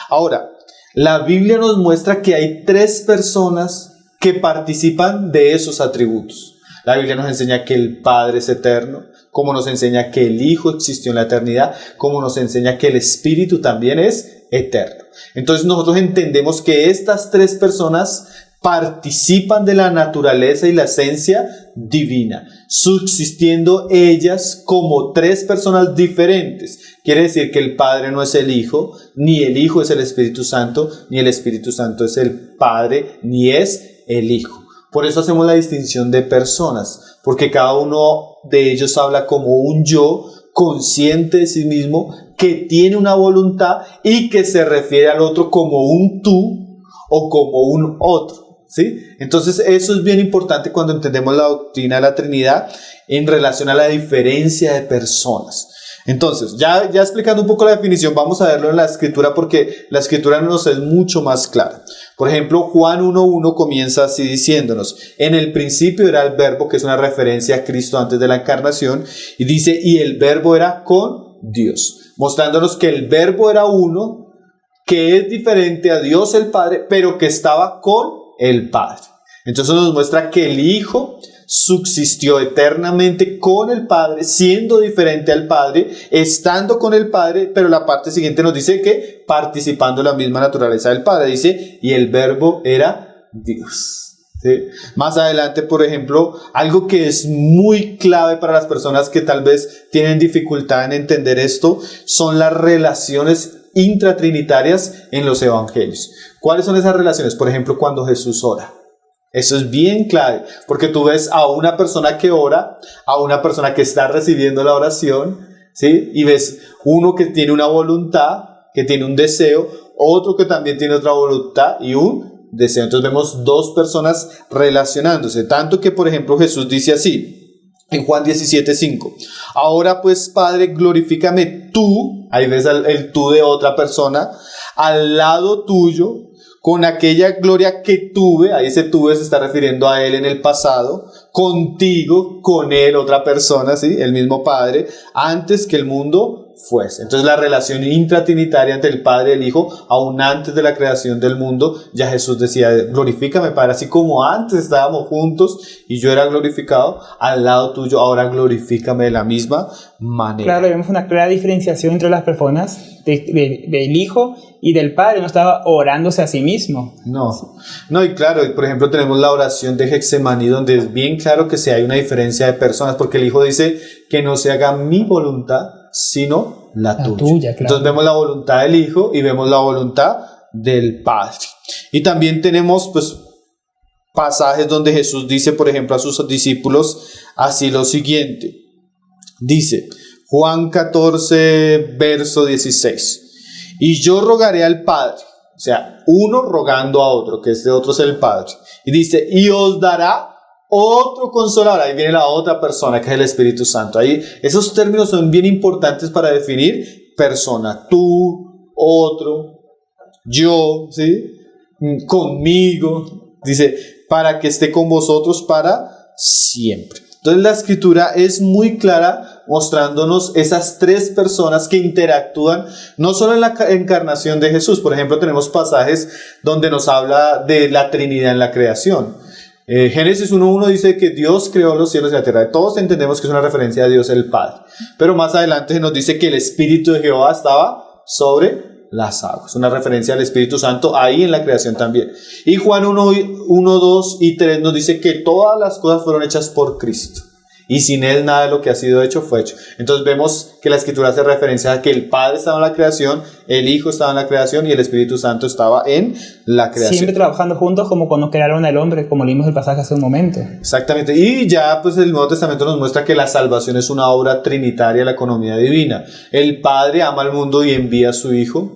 S2: Ahora, la Biblia nos muestra que hay 3 personas que participan de esos atributos. La Biblia nos enseña que el Padre es eterno, como nos enseña que el Hijo existió en la eternidad, como nos enseña que el Espíritu también es eterno. Entonces nosotros entendemos que estas 3 personas participan de la naturaleza y la esencia divina, subsistiendo ellas como 3 personas diferentes. Quiere decir que el Padre no es el Hijo, ni el Hijo es el Espíritu Santo, ni el Espíritu Santo es el Padre, ni es el Hijo. Por eso hacemos la distinción de personas, porque cada uno de ellos habla como un yo consciente de sí mismo, que tiene una voluntad y que se refiere al otro como un tú o como un otro. ¿Sí? Entonces eso es bien importante cuando entendemos la doctrina de la Trinidad en relación a la diferencia de personas. Entonces, ya explicando un poco la definición, vamos a verlo en la Escritura porque la Escritura nos es mucho más clara. Por ejemplo, Juan 1:1 comienza así diciéndonos: en el principio era el Verbo, que es una referencia a Cristo antes de la encarnación, y dice, y el Verbo era con Dios, mostrándonos que el Verbo era uno, que es diferente a Dios el Padre, pero que estaba con el Padre. Entonces nos muestra que el Hijo subsistió eternamente con el Padre, siendo diferente al Padre, estando con el Padre, pero la parte siguiente nos dice que participando de la misma naturaleza del Padre, dice, y el Verbo era Dios. ¿Sí? Más adelante, por ejemplo, algo que es muy clave para las personas que tal vez tienen dificultad en entender esto, son las relaciones intratrinitarias en los evangelios. ¿Cuáles son esas relaciones? Por ejemplo, cuando Jesús ora. Eso es bien clave, porque tú ves a una persona que ora, a una persona que está recibiendo la oración, ¿sí? Y ves uno que tiene una voluntad, que tiene un deseo, otro que también tiene otra voluntad y un deseo. Entonces vemos 2 personas relacionándose, tanto que, por ejemplo, Jesús dice así, en Juan 17:5, ahora pues, Padre, glorifícame tú, ahí ves el tú de otra persona, al lado tuyo, con aquella gloria que tuve, ahí ese tuve se está refiriendo a él en el pasado, contigo, con él, otra persona, ¿sí? El mismo Padre, antes que el mundo fuese. Entonces la relación intratrinitaria entre el Padre y el Hijo, aún antes de la creación del mundo, ya Jesús decía, glorifícame, Padre, así como antes estábamos juntos y yo era glorificado, al lado tuyo, ahora glorifícame de la misma manera.
S1: Claro, vemos una clara diferenciación entre las personas del Hijo y del Padre. No estaba orándose a sí mismo.
S2: No, y claro, por ejemplo tenemos la oración de Getsemaní, donde es bien claro que sí hay una diferencia de personas, porque el Hijo dice que no se haga mi voluntad, sino la tuya. Claro. Entonces vemos la voluntad del Hijo y vemos la voluntad del Padre. Y también tenemos pues pasajes donde Jesús dice, por ejemplo, a sus discípulos así lo siguiente. Dice, Juan 14, verso 16. Y yo rogaré al Padre, o sea, uno rogando a otro, que este otro es el Padre. Y dice, y os dará otro consolador. Ahí viene la otra persona, que es el Espíritu Santo. Ahí esos términos son bien importantes para definir persona. Tú, otro, yo, ¿sí? Conmigo. Dice, para que esté con vosotros para siempre. Entonces la Escritura es muy clara mostrándonos esas 3 personas que interactúan no solo en la encarnación de Jesús. Por ejemplo, tenemos pasajes donde nos habla de la Trinidad en la creación. Génesis 1:1 dice que Dios creó los cielos y la tierra. Todos entendemos que es una referencia a Dios el Padre. Pero más adelante nos dice que el Espíritu de Jehová estaba sobre las aguas. Una referencia al Espíritu Santo ahí en la creación también. Y Juan 1, 2 y 3 nos dice que todas las cosas fueron hechas por Cristo. Y sin Él nada de lo que ha sido hecho fue hecho. Entonces vemos que la Escritura hace referencia a que el Padre estaba en la creación, el Hijo estaba en la creación y el Espíritu Santo estaba en la creación.
S1: Siempre trabajando juntos como cuando crearon al hombre, como leímos el pasaje hace un momento.
S2: Exactamente. Y ya pues el Nuevo Testamento nos muestra que la salvación es una obra trinitaria de la economía divina. El Padre ama al mundo y envía a su Hijo.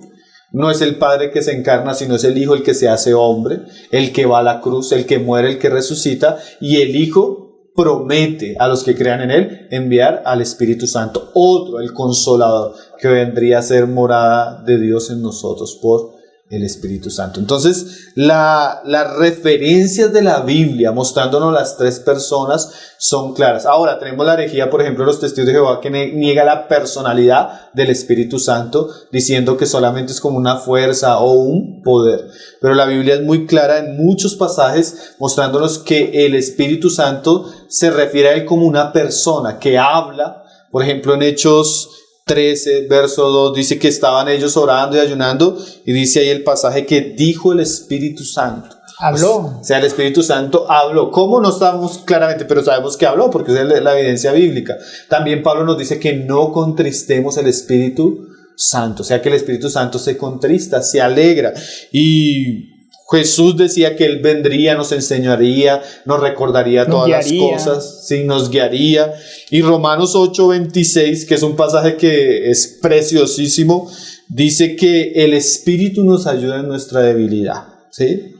S2: No es el Padre que se encarna, sino es el Hijo el que se hace hombre, el que va a la cruz, el que muere, el que resucita, y el Hijo promete a los que crean en Él enviar al Espíritu Santo, otro, el Consolador, que vendría a ser morada de Dios en nosotros por el Espíritu Santo. Entonces, las referencias de la Biblia mostrándonos las tres personas son claras. Ahora, tenemos la herejía, por ejemplo, de los testigos de Jehová, que niega la personalidad del Espíritu Santo, diciendo que solamente es como una fuerza o un poder. Pero la Biblia es muy clara en muchos pasajes mostrándonos que el Espíritu Santo se refiere a Él como una persona que habla. Por ejemplo, en Hechos 13, verso 2, dice que estaban ellos orando y ayunando, y dice ahí el pasaje que dijo el Espíritu Santo.
S1: Habló.
S2: O sea, el Espíritu Santo habló. ¿Cómo? No sabemos claramente, pero sabemos que habló, porque es la evidencia bíblica. También Pablo nos dice que no contristemos el Espíritu Santo. O sea, que el Espíritu Santo se contrista, se alegra. Y Jesús decía que Él vendría, nos enseñaría, nos recordaría todas las cosas, sí, nos guiaría. Y Romanos 8:26, que es un pasaje que es preciosísimo, dice que el Espíritu nos ayuda en nuestra debilidad, ¿sí?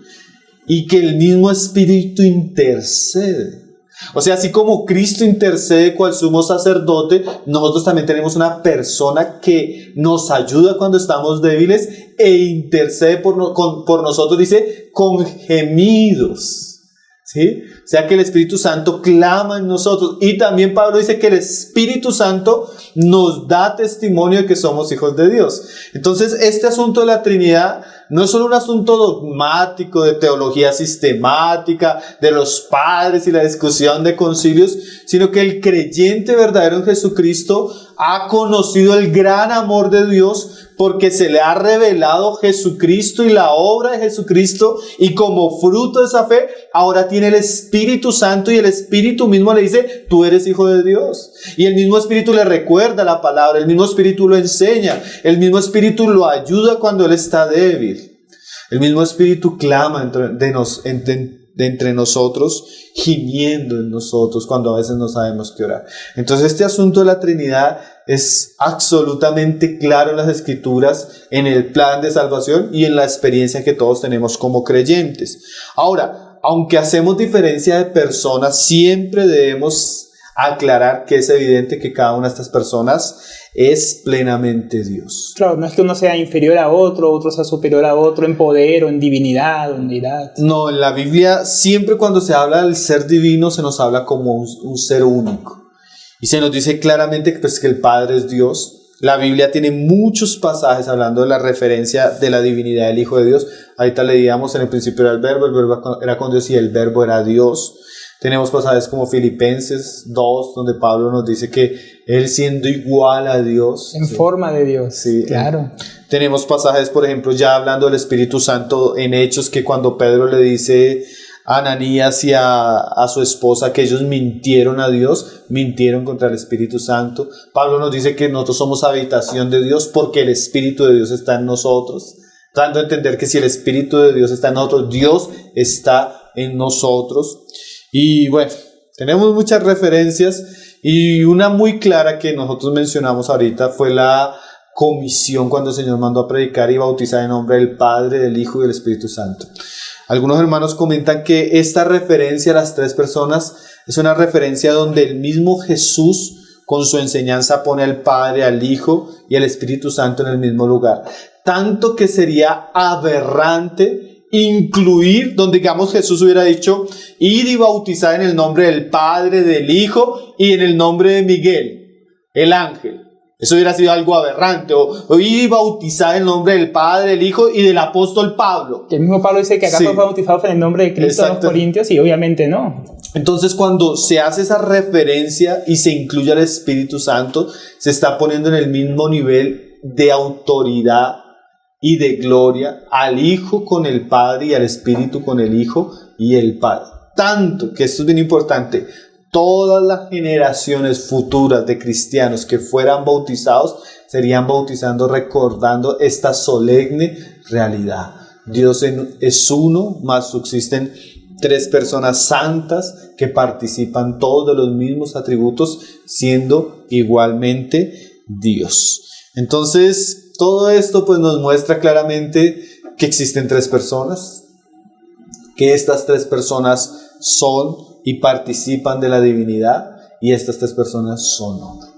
S2: Y que el mismo Espíritu intercede. O sea, así como Cristo intercede cual sumo sacerdote, nosotros también tenemos una persona que nos ayuda cuando estamos débiles e intercede por nosotros, dice, con gemidos. ¿Sí? O sea que el Espíritu Santo clama en nosotros. Y también Pablo dice que el Espíritu Santo nos da testimonio de que somos hijos de Dios. Entonces, este asunto de la Trinidad no es solo un asunto dogmático de teología sistemática, de los padres y la discusión de concilios, sino que el creyente verdadero en Jesucristo ha conocido el gran amor de Dios porque se le ha revelado Jesucristo y la obra de Jesucristo, y como fruto de esa fe ahora tiene el Espíritu Santo, y el Espíritu mismo le dice: tú eres hijo de Dios. Y el mismo Espíritu le recuerda la palabra, el mismo Espíritu lo enseña, el mismo Espíritu lo ayuda cuando él está débil. El mismo Espíritu clama entre nosotros, gimiendo en nosotros cuando a veces no sabemos qué orar. Entonces, este asunto de la Trinidad es absolutamente claro en las Escrituras, en el plan de salvación y en la experiencia que todos tenemos como creyentes. Ahora, aunque hacemos diferencia de personas, siempre debemos aclarar que es evidente que cada una de estas personas es plenamente Dios.
S1: Claro, no es que uno sea inferior a otro sea superior a otro en poder o en divinidad o en deidad.
S2: No, en la Biblia siempre cuando se habla del ser divino se nos habla como un ser único. Y se nos dice claramente que el Padre es Dios. La Biblia tiene muchos pasajes hablando de la referencia de la divinidad del Hijo de Dios. Ahorita leíamos: en el principio era el verbo era con Dios y el verbo era Dios. Tenemos pasajes como Filipenses 2, donde Pablo nos dice que Él, siendo igual a Dios,
S1: en forma de Dios,
S2: sí,
S1: claro.
S2: Tenemos pasajes, por ejemplo, ya hablando del Espíritu Santo en Hechos, que cuando Pedro le dice a Ananías y a su esposa que ellos mintieron a Dios, mintieron contra el Espíritu Santo. Pablo nos dice que nosotros somos habitación de Dios porque el Espíritu de Dios está en nosotros, dando a entender que si el Espíritu de Dios está en nosotros, Dios está en nosotros. Y bueno, tenemos muchas referencias, y una muy clara que nosotros mencionamos ahorita fue la comisión cuando el Señor mandó a predicar y bautizar en nombre del Padre, del Hijo y del Espíritu Santo. Algunos hermanos comentan que esta referencia a las tres personas es una referencia donde el mismo Jesús con su enseñanza pone al Padre, al Hijo y al Espíritu Santo en el mismo lugar. Tanto que sería aberrante incluir donde, digamos, Jesús hubiera dicho: ir y bautizar en el nombre del Padre, del Hijo y en el nombre de Miguel, el ángel. Eso hubiera sido algo aberrante. O ir y bautizar en el nombre del Padre, del Hijo y del apóstol Pablo.
S1: El mismo Pablo dice que acaso fue bautizado en el nombre de Cristo a los Corintios, y obviamente no.
S2: Entonces, cuando se hace esa referencia y se incluye al Espíritu Santo, se está poniendo en el mismo nivel de autoridad y de gloria al Hijo con el Padre y al Espíritu con el Hijo y el Padre. Tanto que esto es bien importante: todas las generaciones futuras de cristianos que fueran bautizados serían bautizando recordando esta solemne realidad. Dios es uno, mas subsisten tres personas santas que participan todos de los mismos atributos, siendo igualmente Dios. Entonces, todo esto pues nos muestra claramente que existen tres personas, que estas tres personas son y participan de la divinidad, y estas 3 personas son hombre.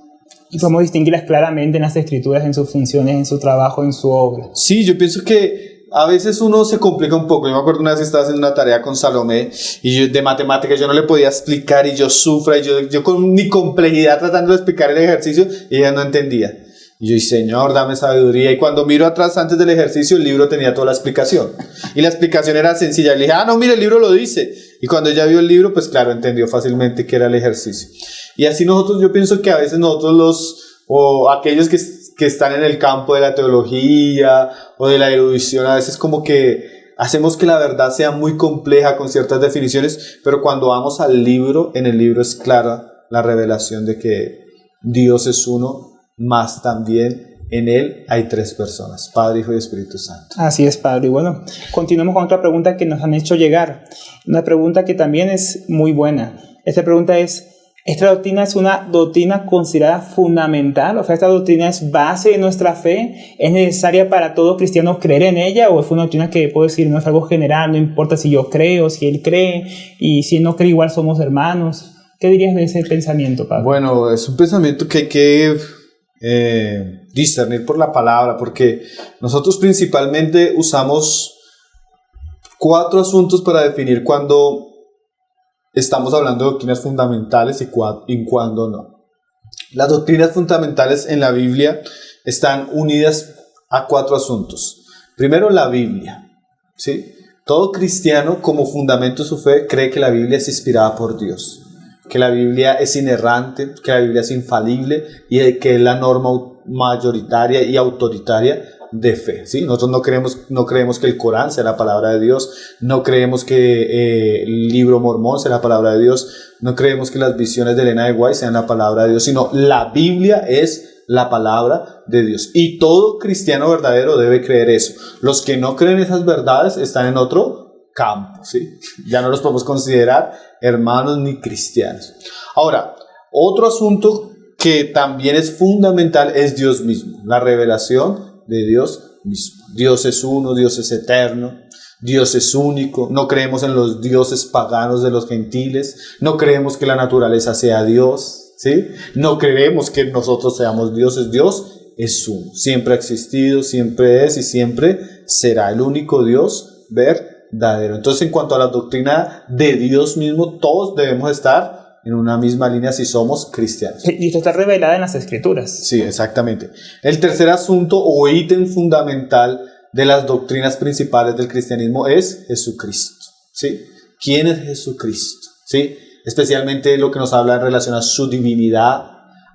S1: Y podemos distinguirlas claramente en las escrituras, en sus funciones, en su trabajo, en su obra.
S2: Sí, yo pienso que a veces uno se complica un poco. Yo me acuerdo una vez que estaba haciendo una tarea con Salomé y yo, de matemáticas, yo no le podía explicar y yo sufro y yo con mi complejidad tratando de explicar el ejercicio y ella no entendía. Y yo dije, Señor, dame sabiduría. Y cuando miro atrás antes del ejercicio, el libro tenía toda la explicación. Y la explicación era sencilla. Y le dije, no, mire, el libro lo dice. Y cuando ella vio el libro, pues claro, entendió fácilmente que era el ejercicio. Y así nosotros, yo pienso que a veces nosotros o aquellos que están en el campo de la teología o de la erudición, a veces como que hacemos que la verdad sea muy compleja con ciertas definiciones, pero cuando vamos al libro, en el libro es clara la revelación de que Dios es uno, más también en Él hay 3 personas, Padre, Hijo y Espíritu Santo.
S1: Así es, Padre. Y bueno, continuemos con otra pregunta que nos han hecho llegar. Una pregunta que también es muy buena. Esta pregunta es, ¿esta doctrina es una doctrina considerada fundamental? O sea, ¿esta doctrina es base de nuestra fe? ¿Es necesaria para todo cristiano creer en ella? ¿O es una doctrina que puedo decir no es algo general? No importa si yo creo, si él cree, y si él no cree igual somos hermanos. ¿Qué dirías de ese pensamiento, Padre?
S2: Bueno, es un pensamiento que hay que discernir por la palabra, porque nosotros principalmente usamos 4 asuntos para definir cuando estamos hablando de doctrinas fundamentales y cuando no. Las doctrinas fundamentales en la Biblia están unidas a 4 asuntos. Primero, la Biblia, ¿sí? Todo cristiano, como fundamento de su fe, cree que la Biblia es inspirada por Dios, que la Biblia es inerrante, que la Biblia es infalible y que es la norma mayoritaria y autoritaria de fe, ¿sí? Nosotros no creemos que el Corán sea la palabra de Dios, no creemos que el libro mormón sea la palabra de Dios, no creemos que las visiones de Elena de White sean la palabra de Dios, sino la Biblia es la palabra de Dios. Y todo cristiano verdadero debe creer eso. Los que no creen esas verdades están en otro campo, ¿sí? Ya no los podemos considerar hermanos ni cristianos. Ahora, otro asunto que también es fundamental es Dios mismo, la revelación de Dios mismo. Dios es uno, Dios es eterno, Dios es único. No creemos en los dioses paganos de los gentiles, no creemos que la naturaleza sea Dios, ¿sí? No creemos que nosotros seamos dioses. Dios es uno, siempre ha existido, siempre es y siempre será el único Dios verdadero. Entonces, en cuanto a la doctrina de Dios mismo, todos debemos estar en una misma línea si somos cristianos.
S1: Y esto está revelada en las Escrituras.
S2: Sí, exactamente. El tercer asunto o ítem fundamental de las doctrinas principales del cristianismo es Jesucristo, ¿sí? ¿Quién es Jesucristo? ¿Sí? Especialmente lo que nos habla en relación a su divinidad,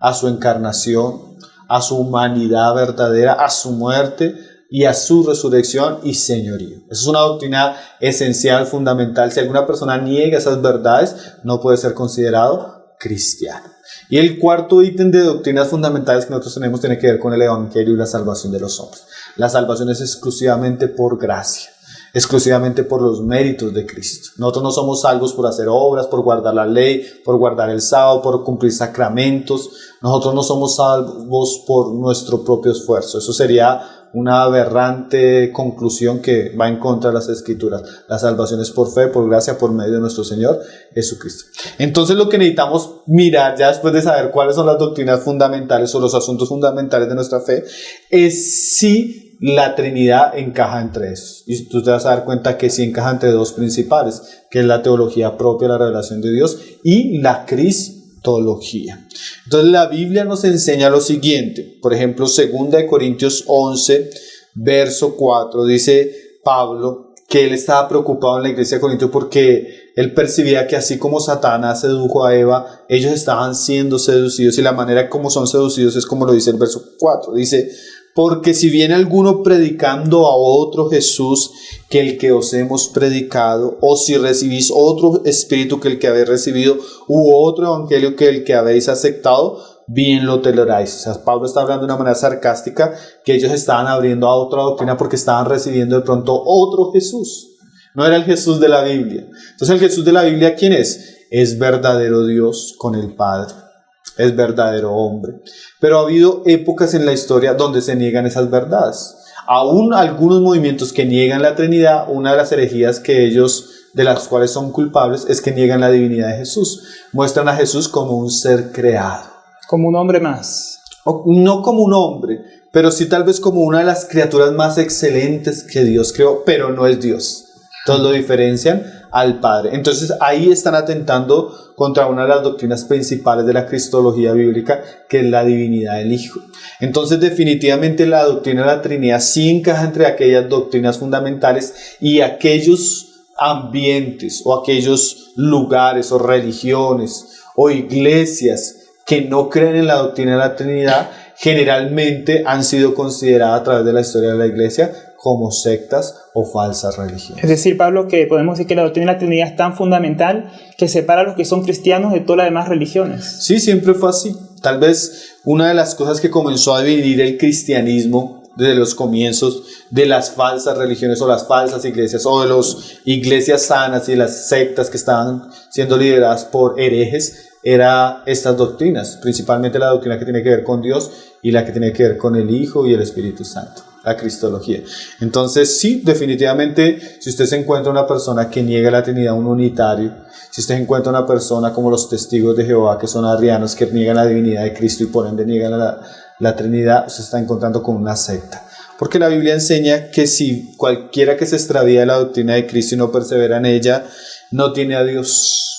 S2: a su encarnación, a su humanidad verdadera, a su muerte y a su resurrección y señorío. Esa es una doctrina esencial, fundamental. Si alguna persona niega esas verdades, no puede ser considerado cristiano. Y el cuarto ítem de doctrinas fundamentales que nosotros tenemos tiene que ver con el Evangelio y la salvación de los hombres. La salvación es exclusivamente por gracia, exclusivamente por los méritos de Cristo. Nosotros no somos salvos por hacer obras, por guardar la ley, por guardar el sábado, por cumplir sacramentos. Nosotros no somos salvos por nuestro propio esfuerzo. Eso sería una aberrante conclusión que va en contra de las Escrituras. La salvación es por fe, por gracia, por medio de nuestro Señor Jesucristo. Entonces lo que necesitamos mirar, ya después de saber cuáles son las doctrinas fundamentales o los asuntos fundamentales de nuestra fe, es si la Trinidad encaja entre esos. Y tú te vas a dar cuenta que sí encaja entre 2 principales, que es la teología propia, la revelación de Dios, y la cristología. Entonces la Biblia nos enseña lo siguiente. Por ejemplo, 2 Corintios 11, verso 4, dice Pablo que él estaba preocupado en la iglesia de Corinto porque él percibía que así como Satanás sedujo a Eva, ellos estaban siendo seducidos, y la manera como son seducidos es como lo dice el verso 4. Dice: porque si viene alguno predicando a otro Jesús que el que os hemos predicado, o si recibís otro espíritu que el que habéis recibido, u otro evangelio que el que habéis aceptado, bien lo toleráis. O sea, Pablo está hablando de una manera sarcástica que ellos estaban abriendo a otra doctrina porque estaban recibiendo de pronto otro Jesús. No era el Jesús de la Biblia. Entonces, el Jesús de la Biblia, ¿quién es? Es verdadero Dios con el Padre. Es verdadero hombre. Pero ha habido épocas en la historia donde se niegan esas verdades. Aún algunos movimientos que niegan la Trinidad, una de las herejías que ellos de las cuales son culpables es que niegan la divinidad de Jesús. Muestran a Jesús como un ser creado.
S1: Como un hombre más.
S2: O no como un hombre, pero sí tal vez como una de las criaturas más excelentes que Dios creó, pero no es Dios. Entonces lo diferencian al Padre. Entonces ahí están atentando contra una de las doctrinas principales de la cristología bíblica, que es la divinidad del Hijo. Entonces definitivamente la doctrina de la Trinidad sí encaja entre aquellas doctrinas fundamentales y aquellos ambientes o aquellos lugares o religiones o iglesias que no creen en la doctrina de la Trinidad, generalmente han sido consideradas a través de la historia de la iglesia como sectas o falsas religiones.
S1: Es decir, Pablo, que podemos decir que la doctrina de la Trinidad es tan fundamental que separa a los que son cristianos de todas las demás religiones.
S2: Sí, siempre fue así. Tal vez una de las cosas que comenzó a dividir el cristianismo desde los comienzos de las falsas religiones o las falsas iglesias o de las iglesias sanas y las sectas que estaban siendo lideradas por herejes, era estas doctrinas, principalmente la doctrina que tiene que ver con Dios y la que tiene que ver con el Hijo y el Espíritu Santo, la cristología. Entonces sí, definitivamente, si usted se encuentra una persona que niega la Trinidad, un unitario, si usted encuentra una persona como los testigos de Jehová, que son arrianos, que niegan la divinidad de Cristo y por ende niegan la Trinidad, usted está encontrando con una secta. Porque la Biblia enseña que si cualquiera que se extravía de la doctrina de Cristo y no persevera en ella, no tiene a Dios.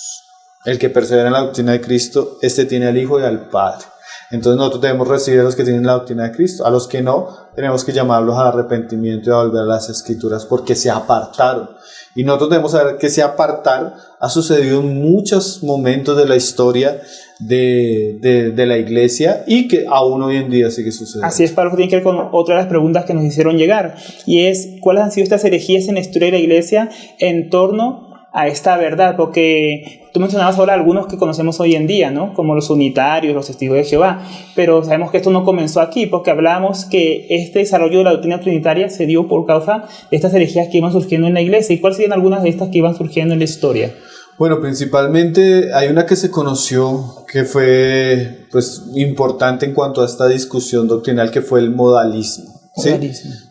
S2: El que persevera en la doctrina de Cristo, este tiene al Hijo y al Padre. Entonces nosotros debemos recibir a los que tienen la doctrina de Cristo. A los que no, tenemos que llamarlos al arrepentimiento y a volver a las Escrituras porque se apartaron. Y nosotros debemos saber que ese apartar ha sucedido en muchos momentos de la historia de la iglesia y que aún hoy en día sigue sucediendo.
S1: Así es, Pablo, tiene que ver con otra de las preguntas que nos hicieron llegar, y es ¿cuáles han sido estas herejías en la historia de la iglesia en torno a esta verdad? Porque tú mencionabas ahora algunos que conocemos hoy en día, ¿no? Como los unitarios, los testigos de Jehová, pero sabemos que esto no comenzó aquí, porque hablábamos que este desarrollo de la doctrina trinitaria se dio por causa de estas herejías que iban surgiendo en la iglesia. ¿Y cuáles serían algunas de estas que iban surgiendo en la historia?
S2: Bueno, principalmente hay una que se conoció que fue pues importante en cuanto a esta discusión doctrinal, que fue el modalismo. ¿Sí?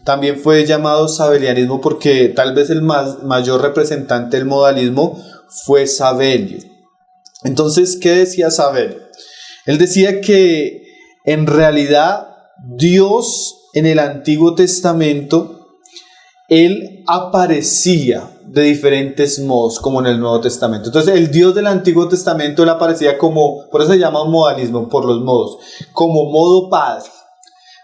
S2: También fue llamado sabelianismo porque tal vez el mayor representante del modalismo fue Sabelio. Entonces, ¿qué decía Sabelio? Él decía que en realidad Dios en el Antiguo Testamento, Él aparecía de diferentes modos, como en el Nuevo Testamento. Entonces, el Dios del Antiguo Testamento, Él aparecía como, por eso se llama modalismo, por los modos, como modo Padre.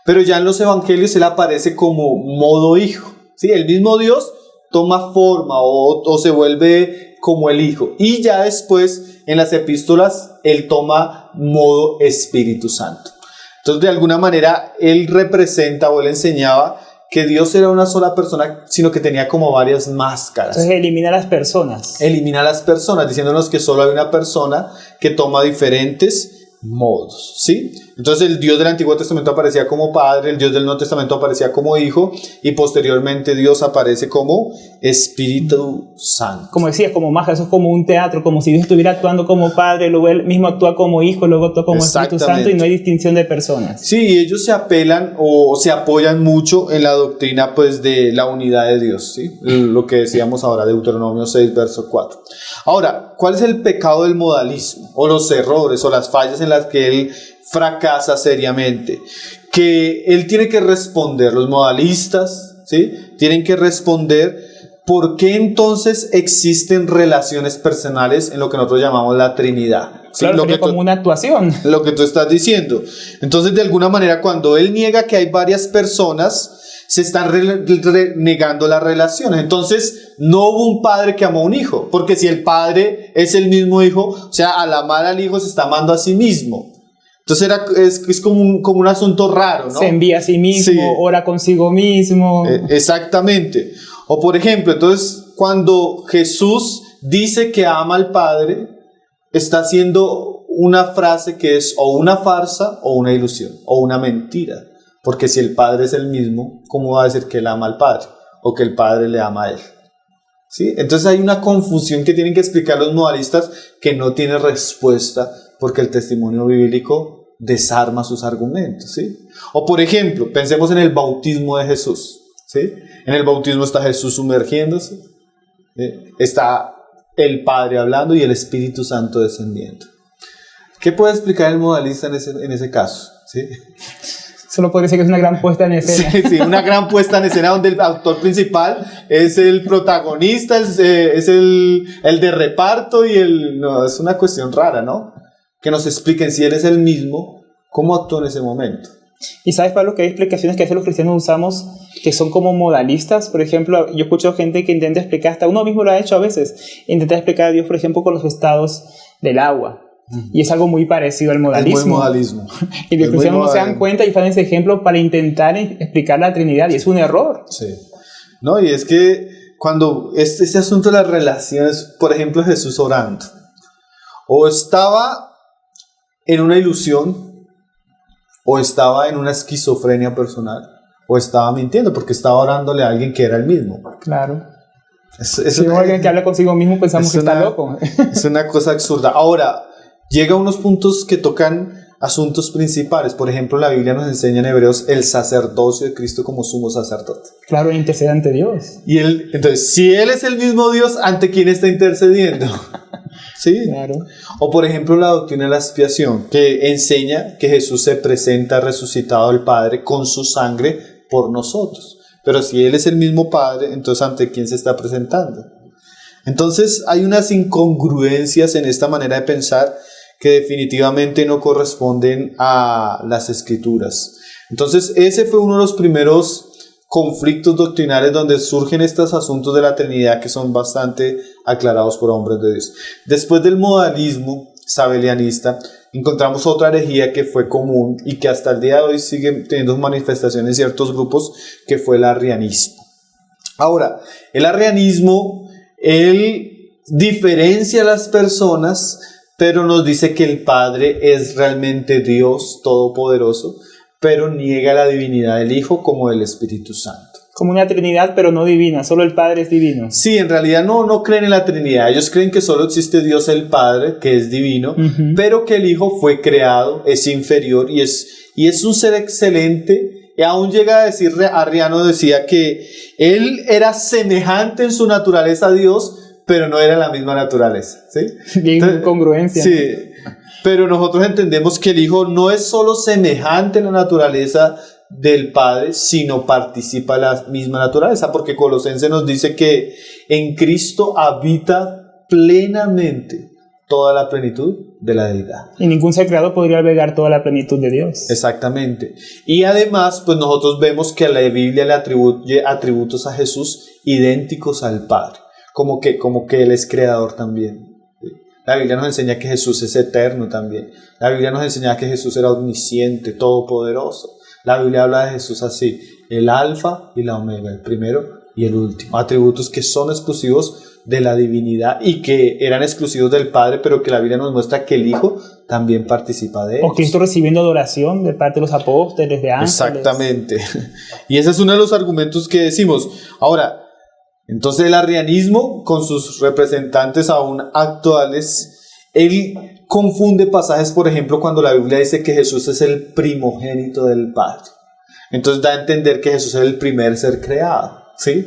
S2: Pero ya en los evangelios Él aparece como modo Hijo. ¿Sí? El mismo Dios toma forma o se vuelve como el Hijo. Y ya después en las epístolas Él toma modo Espíritu Santo. Entonces de alguna manera Él representa o Él enseñaba que Dios era una sola persona, sino que tenía como varias máscaras.
S1: Entonces elimina a las personas.
S2: Elimina a las personas, diciéndonos que solo hay una persona que toma diferentes modos, ¿sí? Entonces el Dios del Antiguo Testamento aparecía como Padre, el Dios del Nuevo Testamento aparecía como Hijo y posteriormente Dios aparece como Espíritu Santo.
S1: Como decías, como magia, eso es como un teatro, como si Dios estuviera actuando como Padre, luego Él mismo actúa como Hijo, luego actúa como Espíritu Santo y no hay distinción de personas.
S2: Sí, ellos se apelan o se apoyan mucho en la doctrina pues de la unidad de Dios, ¿sí? Lo que decíamos ahora, Deuteronomio 6, verso 4. Ahora, ¿cuál es el pecado del modalismo? O los errores o las fallas en las que él fracasa seriamente. Que él tiene que responder, los modalistas, ¿sí? Tienen que responder por qué entonces existen relaciones personales en lo que nosotros llamamos la Trinidad. ¿Sí?
S1: Claro, sería como una actuación.
S2: Lo que tú estás diciendo. Entonces, de alguna manera, cuando él niega que hay varias personas, se están negando las relaciones. Entonces, no hubo un padre que amó a un hijo, porque si el padre es el mismo hijo, o sea, al amar al hijo se está amando a sí mismo. Entonces es como un asunto raro, ¿no?
S1: Se envía a sí mismo, sí. Ora consigo mismo.
S2: Exactamente. O por ejemplo, entonces, cuando Jesús dice que ama al Padre, está haciendo una frase que es o una farsa o una ilusión, o una mentira. Porque si el Padre es el mismo, ¿cómo va a decir que él ama al Padre? O que el Padre le ama a él. ¿Sí? Entonces hay una confusión que tienen que explicar los modalistas que no tiene respuesta porque el testimonio bíblico desarma sus argumentos. ¿Sí? O por ejemplo, pensemos en el bautismo de Jesús. ¿Sí? En el bautismo está Jesús sumergiéndose. Está el Padre hablando y el Espíritu Santo descendiendo. ¿Qué puede explicar el modalista en ese caso? ¿Sí?
S1: Solo podría decir que es una gran puesta en escena.
S2: Sí, sí, una gran puesta en escena donde el actor principal es el protagonista, es el de reparto no, es una cuestión rara, ¿no? Que nos expliquen si él es el mismo, cómo actuó en ese momento.
S1: Y sabes, Pablo, que hay explicaciones que a veces los cristianos usamos que son como modalistas. Por ejemplo, yo escucho gente que intenta explicar, hasta uno mismo lo ha hecho a veces, intenta explicar a Dios, por ejemplo, con los estados del agua. Y es algo muy parecido al modalismo.
S2: Es muy modalismo.
S1: Y los cristianos no se dan cuenta y usan ese ejemplo para intentar explicar la Trinidad, y es un error.
S2: Sí. No, y es que cuando este asunto de las relaciones, por ejemplo, Jesús orando, o estaba en una ilusión, o estaba en una esquizofrenia personal, o estaba mintiendo porque estaba orándole a alguien que era el mismo.
S1: Claro. Si alguien que habla consigo mismo, pensamos que está loco.
S2: Es una cosa absurda. Ahora, llega a unos puntos que tocan asuntos principales. Por ejemplo, la Biblia nos enseña en Hebreos el sacerdocio de Cristo como sumo sacerdote.
S1: Claro, intercede ante Dios.
S2: Y entonces, si Él es el mismo Dios, ¿ante quién está intercediendo? ¿Sí?
S1: Claro.
S2: O por ejemplo, la doctrina de la expiación, que enseña que Jesús se presenta resucitado al Padre con su sangre por nosotros. Pero si Él es el mismo Padre, entonces ¿ante quién se está presentando? Entonces hay unas incongruencias en esta manera de pensar que definitivamente no corresponden a las Escrituras. Entonces ese fue uno de los primeros conflictos doctrinales donde surgen estos asuntos de la Trinidad que son bastante aclarados por hombres de Dios. Después del modalismo sabelianista, encontramos otra herejía que fue común y que hasta el día de hoy sigue teniendo manifestaciones en ciertos grupos, que fue el arrianismo. Ahora, el arrianismo, él diferencia a las personas, pero nos dice que el Padre es realmente Dios Todopoderoso, pero niega la divinidad del Hijo como del Espíritu Santo.
S1: Como una Trinidad, pero no divina, solo el Padre es divino.
S2: Sí, en realidad no creen en la Trinidad. Ellos creen que solo existe Dios el Padre, que es divino, pero que el Hijo fue creado, es inferior y es un ser excelente. Y aún llega a decir, Arriano decía que él era semejante en su naturaleza a Dios, pero no era la misma naturaleza. ¿Sí?
S1: Bien, entonces, congruencia.
S2: Sí, pero nosotros entendemos que el Hijo no es solo semejante en la naturaleza del Padre, sino participa de la misma naturaleza, porque Colosenses nos dice que en Cristo habita plenamente toda la plenitud de la deidad.
S1: Y ningún ser creado podría albergar toda la plenitud de Dios.
S2: Exactamente. Y además, pues nosotros vemos que la Biblia le atribuye atributos a Jesús idénticos al Padre, como que Él es creador también. La Biblia nos enseña que Jesús es eterno también. La Biblia nos enseña que Jesús era omnisciente, todopoderoso. La Biblia habla de Jesús así: el alfa y la omega, el primero y el último. Atributos que son exclusivos de la divinidad y que eran exclusivos del Padre, pero que la Biblia nos muestra que el Hijo también participa de ellos.
S1: O Cristo recibiendo adoración de parte de los apóstoles, de ángeles.
S2: Exactamente. Y ese es uno de los argumentos que decimos. Ahora, entonces el arrianismo, con sus representantes aún actuales, él confunde pasajes, por ejemplo, cuando la Biblia dice que Jesús es el primogénito del Padre. Entonces da a entender que Jesús es el primer ser creado, ¿sí?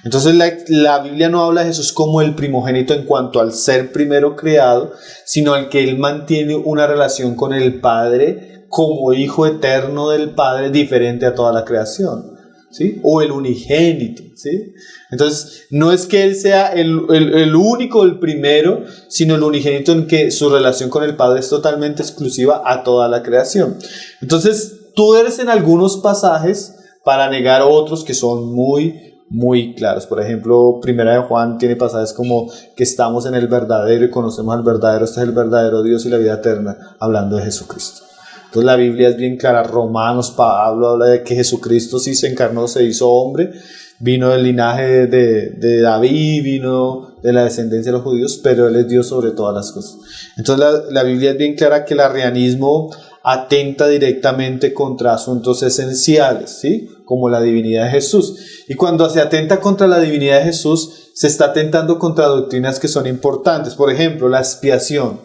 S2: Entonces la Biblia no habla de Jesús como el primogénito en cuanto al ser primero creado, sino al que Él mantiene una relación con el Padre como hijo eterno del Padre, diferente a toda la creación, ¿sí? O el unigénito, ¿sí? Entonces no es que Él sea el único, el primero, sino el unigénito en que su relación con el Padre es totalmente exclusiva a toda la creación. Entonces tú eres en algunos pasajes para negar otros que son muy claros. Por ejemplo, Primera de Juan tiene pasajes como que estamos en el verdadero y conocemos al verdadero. Este es el verdadero Dios y la vida eterna, hablando de Jesucristo. Entonces la Biblia es bien clara. Romanos, Pablo habla de que Jesucristo sí se encarnó, se hizo hombre, vino del linaje de David, vino de la descendencia de los judíos, pero Él es Dios sobre todas las cosas. Entonces la Biblia es bien clara que el arrianismo atenta directamente contra asuntos esenciales, ¿sí? Como la divinidad de Jesús. Y cuando se atenta contra la divinidad de Jesús, se está atentando contra doctrinas que son importantes. Por ejemplo, la expiación.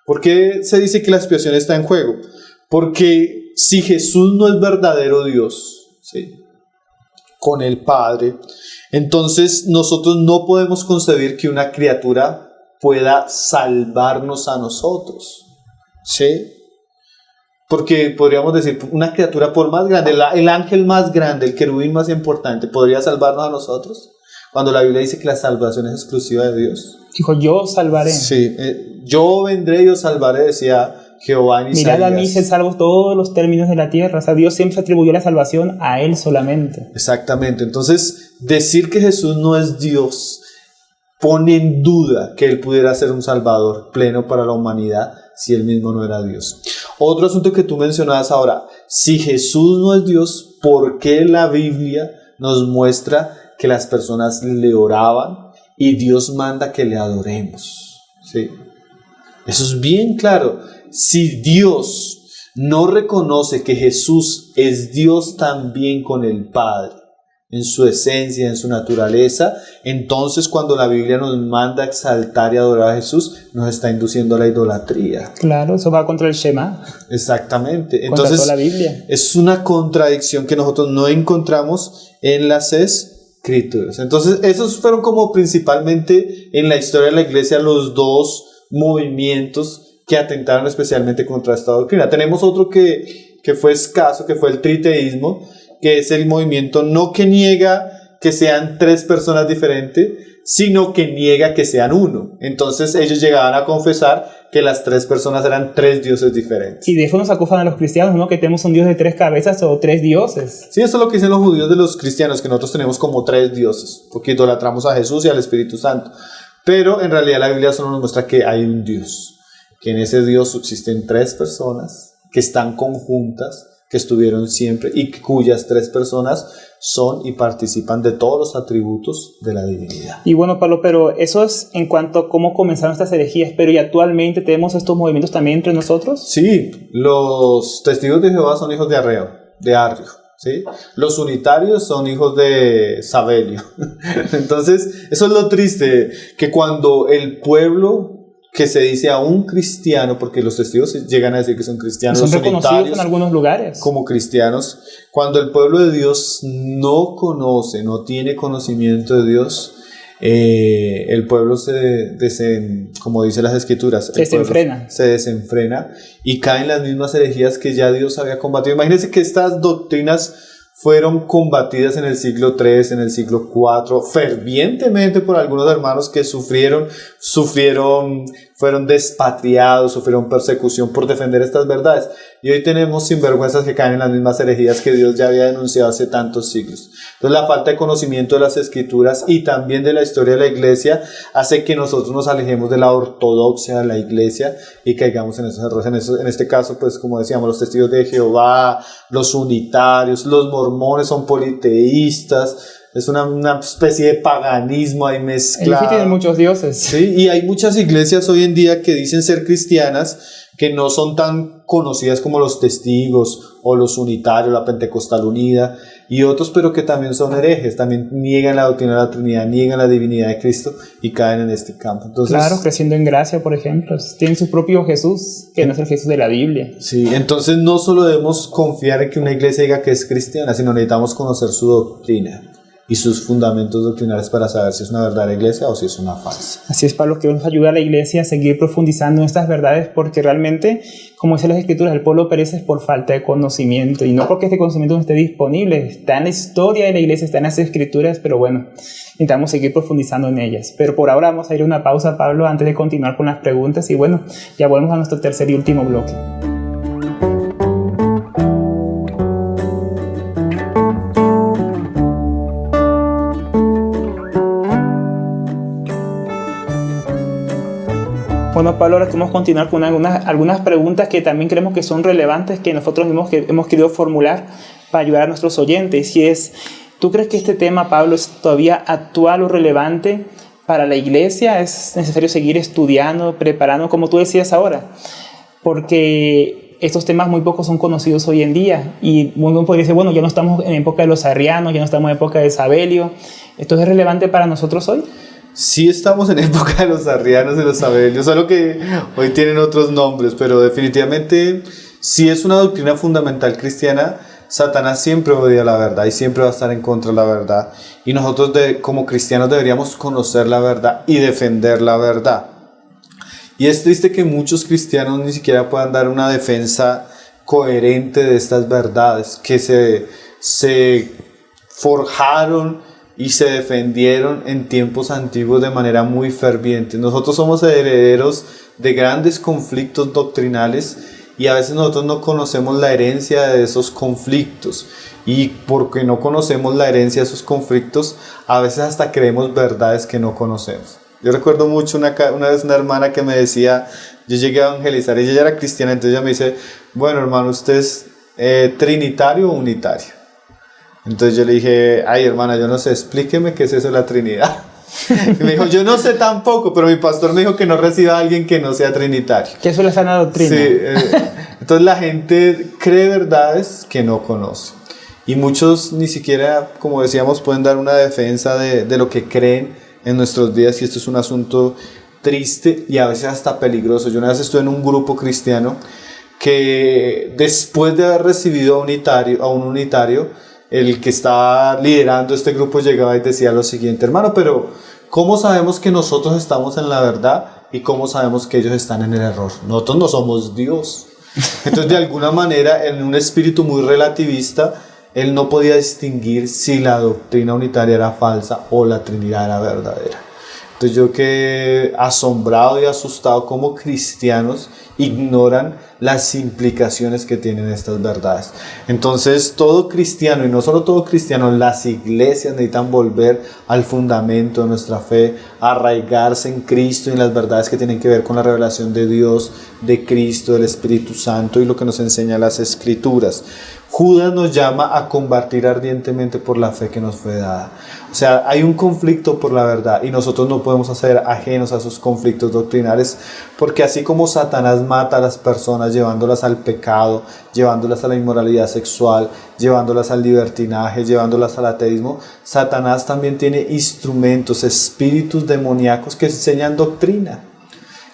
S2: ¿Por qué se dice que la expiación está en juego? Porque si Jesús no es verdadero Dios, ¿sí? con el Padre, entonces nosotros no podemos concebir que una criatura pueda salvarnos a nosotros, ¿sí? Porque podríamos decir, una criatura por más grande, el ángel más grande, el querubín más importante, ¿podría salvarnos a nosotros? Cuando la Biblia dice que la salvación es exclusiva de Dios.
S1: Dijo, yo salvaré.
S2: Sí, yo vendré y os salvaré, decía Jehová en Isaías.
S1: Mirad a mí, ser salvos todos los términos de la tierra. O sea, Dios siempre atribuyó la salvación a Él solamente.
S2: Exactamente. Entonces, decir que Jesús no es Dios pone en duda que Él pudiera ser un salvador pleno para la humanidad si Él mismo no era Dios. Otro asunto que tú mencionabas ahora, si Jesús no es Dios, ¿por qué la Biblia nos muestra que las personas le oraban y Dios manda que le adoremos? ¿Sí? Eso es bien claro. Si Dios no reconoce que Jesús es Dios también con el Padre, en su esencia, en su naturaleza, entonces cuando la Biblia nos manda a exaltar y adorar a Jesús, nos está induciendo a la idolatría.
S1: Claro, eso va contra el Shema.
S2: Exactamente.
S1: Contra
S2: Entonces,
S1: toda la Biblia.
S2: Es una contradicción que nosotros no encontramos en las Escrituras. Entonces, esos fueron como principalmente en la historia de la iglesia los dos movimientos que atentaron especialmente contra esta doctrina. Tenemos otro que fue escaso, que fue el triteísmo, que es el movimiento no que niega que sean tres personas diferentes, sino que niega que sean uno. Entonces ellos llegaban a confesar que las tres personas eran tres dioses diferentes.
S1: Y de eso nos acusan a los cristianos, ¿no? Que tenemos un Dios de tres cabezas o tres dioses.
S2: Sí, eso es lo que dicen los judíos de los cristianos, que nosotros tenemos como tres dioses, porque idolatramos a Jesús y al Espíritu Santo. Pero en realidad la Biblia solo nos muestra que hay un Dios, que en ese Dios subsisten tres personas que están conjuntas, que estuvieron siempre y cuyas tres personas son y participan de todos los atributos de la divinidad.
S1: Y bueno, Pablo, pero eso es en cuanto a cómo comenzaron estas herejías, pero ¿y actualmente tenemos estos movimientos también entre nosotros?
S2: Sí, los testigos de Jehová son hijos de Arrio, ¿sí? Los unitarios son hijos de Sabelio. Entonces, eso es lo triste, que cuando el pueblo que se dice a un cristiano, porque los testigos llegan a decir que son cristianos,
S1: son reconocidos en algunos lugares
S2: como cristianos, cuando el pueblo de Dios no conoce, no tiene conocimiento de Dios, el pueblo como dice las escrituras, se desenfrena y caen las mismas herejías que ya Dios había combatido. Imagínense que estas doctrinas fueron combatidas en el siglo III, en el siglo IV, fervientemente por algunos hermanos que fueron despatriados, sufrieron persecución por defender estas verdades. Y hoy tenemos sinvergüenzas que caen en las mismas herejías que Dios ya había denunciado hace tantos siglos. Entonces la falta de conocimiento de las Escrituras y también de la historia de la Iglesia hace que nosotros nos alejemos de la ortodoxia de la Iglesia y caigamos en esos errores. En este caso, pues como decíamos, los testigos de Jehová, los unitarios, los mormones son politeístas. Es una especie de paganismo ahí mezclado.
S1: Ellos tienen muchos dioses.
S2: Sí, y hay muchas iglesias hoy en día que dicen ser cristianas, que no son tan conocidas como los testigos o los unitarios, la Pentecostal Unida y otros, pero que también son herejes, también niegan la doctrina de la Trinidad, niegan la divinidad de Cristo y caen en este campo. Entonces,
S1: claro, creciendo en gracia, por ejemplo, tienen su propio Jesús, que no es el Jesús de la Biblia.
S2: Sí, entonces no solo debemos confiar en que una iglesia diga que es cristiana, sino necesitamos conocer su doctrina y sus fundamentos doctrinales para saber si es una verdadera iglesia o si es una falsa.
S1: Así es, Pablo, que nos ayuda a la iglesia a seguir profundizando en estas verdades, porque realmente, como dicen las Escrituras, el pueblo perece por falta de conocimiento, y no porque este conocimiento no esté disponible, está en la historia de la iglesia, está en las Escrituras, pero bueno, intentamos seguir profundizando en ellas. Pero por ahora vamos a ir a una pausa, Pablo, antes de continuar con las preguntas, y bueno, ya volvemos a nuestro tercer y último bloque. Bueno, Pablo, ahora queremos continuar con algunas preguntas que también creemos que son relevantes, que nosotros hemos querido formular para ayudar a nuestros oyentes. Y es, ¿tú crees que este tema, Pablo, es todavía actual o relevante para la iglesia? ¿Es necesario seguir estudiando, preparando, como tú decías ahora? Porque estos temas muy pocos son conocidos hoy en día. Y uno podría decir, bueno, ya no estamos en época de los arrianos, ya no estamos en época de Sabelio. ¿Esto es relevante para nosotros hoy?
S2: Sí, estamos en época de los arrianos y los sabelios, solo que hoy tienen otros nombres, pero definitivamente sí es una doctrina fundamental cristiana Satanás siempre odia la verdad y siempre va a estar en contra de la verdad. Y nosotros como cristianos deberíamos conocer la verdad y defender la verdad. Y es triste que muchos cristianos ni siquiera puedan dar una defensa coherente de estas verdades que se forjaron y se defendieron en tiempos antiguos de manera muy ferviente. Nosotros somos herederos de grandes conflictos doctrinales y a veces nosotros no conocemos la herencia de esos conflictos. Y porque no conocemos la herencia de esos conflictos, a veces hasta creemos verdades que no conocemos. Yo recuerdo mucho una vez una hermana que me decía, yo llegué a evangelizar y ella ya era cristiana, entonces ella me dice, bueno hermano, ¿usted es trinitario o unitario? Entonces yo le dije, ay hermana, yo no sé, explíqueme qué es eso de la Trinidad. Y me dijo, yo no sé tampoco, pero mi pastor me dijo que no reciba a alguien que no sea trinitario.
S1: Que eso es la sana doctrina.
S2: Sí, entonces la gente cree verdades que no conoce. Y muchos ni siquiera, como decíamos, pueden dar una defensa de lo que creen en nuestros días, y esto es un asunto triste y a veces hasta peligroso. Yo una vez estuve en un grupo cristiano que después de haber recibido a un unitario, el que estaba liderando este grupo llegaba y decía lo siguiente: hermano, pero ¿cómo sabemos que nosotros estamos en la verdad y cómo sabemos que ellos están en el error? Nosotros no somos Dios. Entonces, de alguna manera, en un espíritu muy relativista, él no podía distinguir si la doctrina unitaria era falsa o la Trinidad era verdadera. Entonces yo quedé asombrado y asustado como cristianos ignoran las implicaciones que tienen estas verdades. Entonces todo cristiano, y no solo todo cristiano, las iglesias necesitan volver al fundamento de nuestra fe, arraigarse en Cristo y en las verdades que tienen que ver con la revelación de Dios, de Cristo, del Espíritu Santo y lo que nos enseña las Escrituras. Judas nos llama a combatir ardientemente por la fe que nos fue dada. O sea, hay un conflicto por la verdad y nosotros no podemos ser ajenos a esos conflictos doctrinales, porque así como Satanás mata a las personas llevándolas al pecado, llevándolas a la inmoralidad sexual, llevándolas al libertinaje, llevándolas al ateísmo, Satanás también tiene instrumentos, espíritus demoníacos que enseñan doctrina,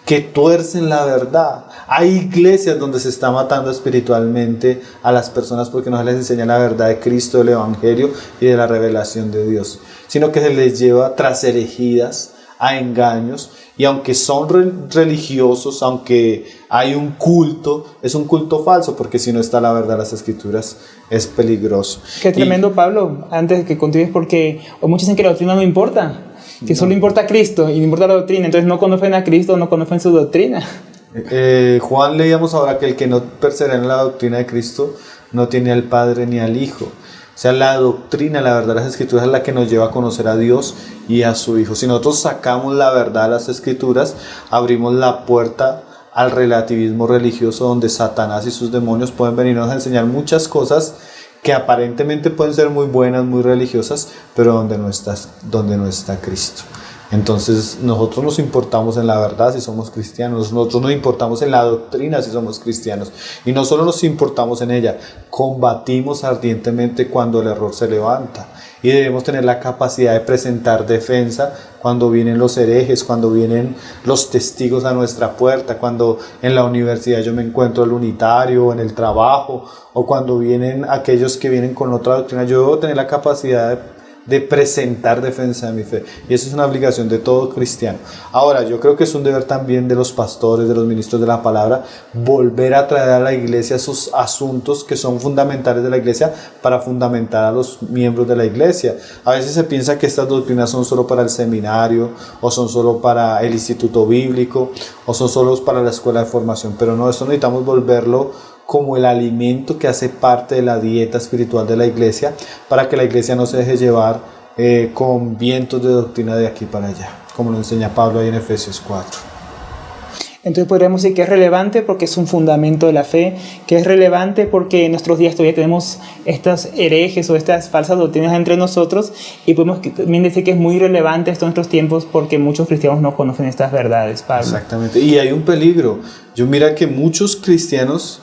S2: que tuercen la verdad. Hay iglesias donde se está matando espiritualmente a las personas porque no se les enseña la verdad de Cristo, del Evangelio y de la revelación de Dios, sino que se les lleva tras herejías, a engaños, y aunque son religiosos, aunque hay un culto, es un culto falso, porque si no está la verdad de las Escrituras, es peligroso.
S1: Qué tremendo, Pablo, antes de que continúes, porque muchos dicen que la doctrina no importa, que solo importa Cristo y no importa la doctrina, entonces no conocen a Cristo, no conocen su doctrina.
S2: Juan, leíamos ahora que el que no persevera en la doctrina de Cristo no tiene al Padre ni al Hijo. O sea, la doctrina, la verdad de las Escrituras es la que nos lleva a conocer a Dios y a su Hijo. Si nosotros sacamos la verdad de las Escrituras, abrimos la puerta al relativismo religioso, donde Satanás y sus demonios pueden venirnos a enseñar muchas cosas que aparentemente pueden ser muy buenas, muy religiosas, pero donde no está Cristo. Entonces nosotros nos importamos en la verdad si somos cristianos, nosotros nos importamos en la doctrina si somos cristianos, y no solo nos importamos en ella, combatimos ardientemente cuando el error se levanta, y debemos tener la capacidad de presentar defensa cuando vienen los herejes, cuando vienen los testigos a nuestra puerta, cuando en la universidad yo me encuentro el unitario, en el trabajo, o cuando vienen aquellos que vienen con otra doctrina. Yo debo tener la capacidad de presentar defensa de mi fe, y eso es una obligación de todo cristiano. Ahora, yo creo que es un deber también de los pastores, de los ministros de la palabra, volver a traer a la iglesia esos asuntos que son fundamentales de la iglesia para fundamentar a los miembros de la iglesia. A veces se piensa que estas doctrinas son solo para el seminario, o son solo para el instituto bíblico, o son solo para la escuela de formación, pero no, esto necesitamos volverlo como el alimento que hace parte de la dieta espiritual de la iglesia, para que la iglesia no se deje llevar con vientos de doctrina de aquí para allá, como lo enseña Pablo ahí en Efesios 4.
S1: Entonces podríamos decir que es relevante porque es un fundamento de la fe, que es relevante porque en nuestros días todavía tenemos estas herejes o estas falsas doctrinas entre nosotros, y podemos también decir que es muy relevante esto en nuestros tiempos porque muchos cristianos no conocen estas verdades, Pablo.
S2: Exactamente, y hay un peligro. Yo mira que muchos cristianos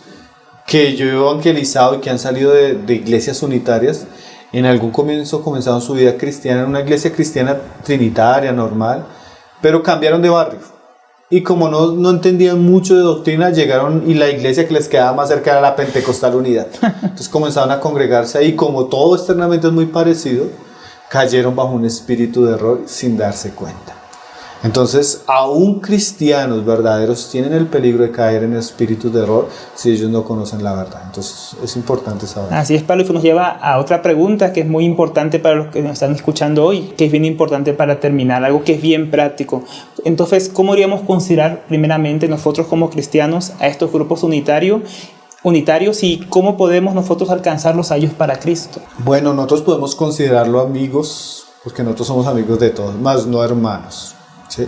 S2: que yo he evangelizado y que han salido de iglesias unitarias, en algún comienzo comenzaron su vida cristiana en una iglesia cristiana trinitaria, normal, pero cambiaron de barrio y como no entendían mucho de doctrina, llegaron y la iglesia que les quedaba más cerca era la Pentecostal Unidad. Entonces comenzaron a congregarse ahí, como todo externamente es muy parecido, cayeron bajo un espíritu de error sin darse cuenta. Entonces, aún cristianos verdaderos tienen el peligro de caer en espíritus de error si ellos no conocen la verdad. Entonces, es importante saber.
S1: Así es, Pablo, y nos lleva a otra pregunta que es muy importante para los que nos están escuchando hoy, que es bien importante para terminar, algo que es bien práctico. Entonces, ¿cómo deberíamos considerar primeramente nosotros como cristianos a estos grupos unitarios y cómo podemos nosotros alcanzarlos a ellos para Cristo?
S2: Bueno, nosotros podemos considerarlo amigos, porque nosotros somos amigos de todos, más no hermanos. ¿Sí?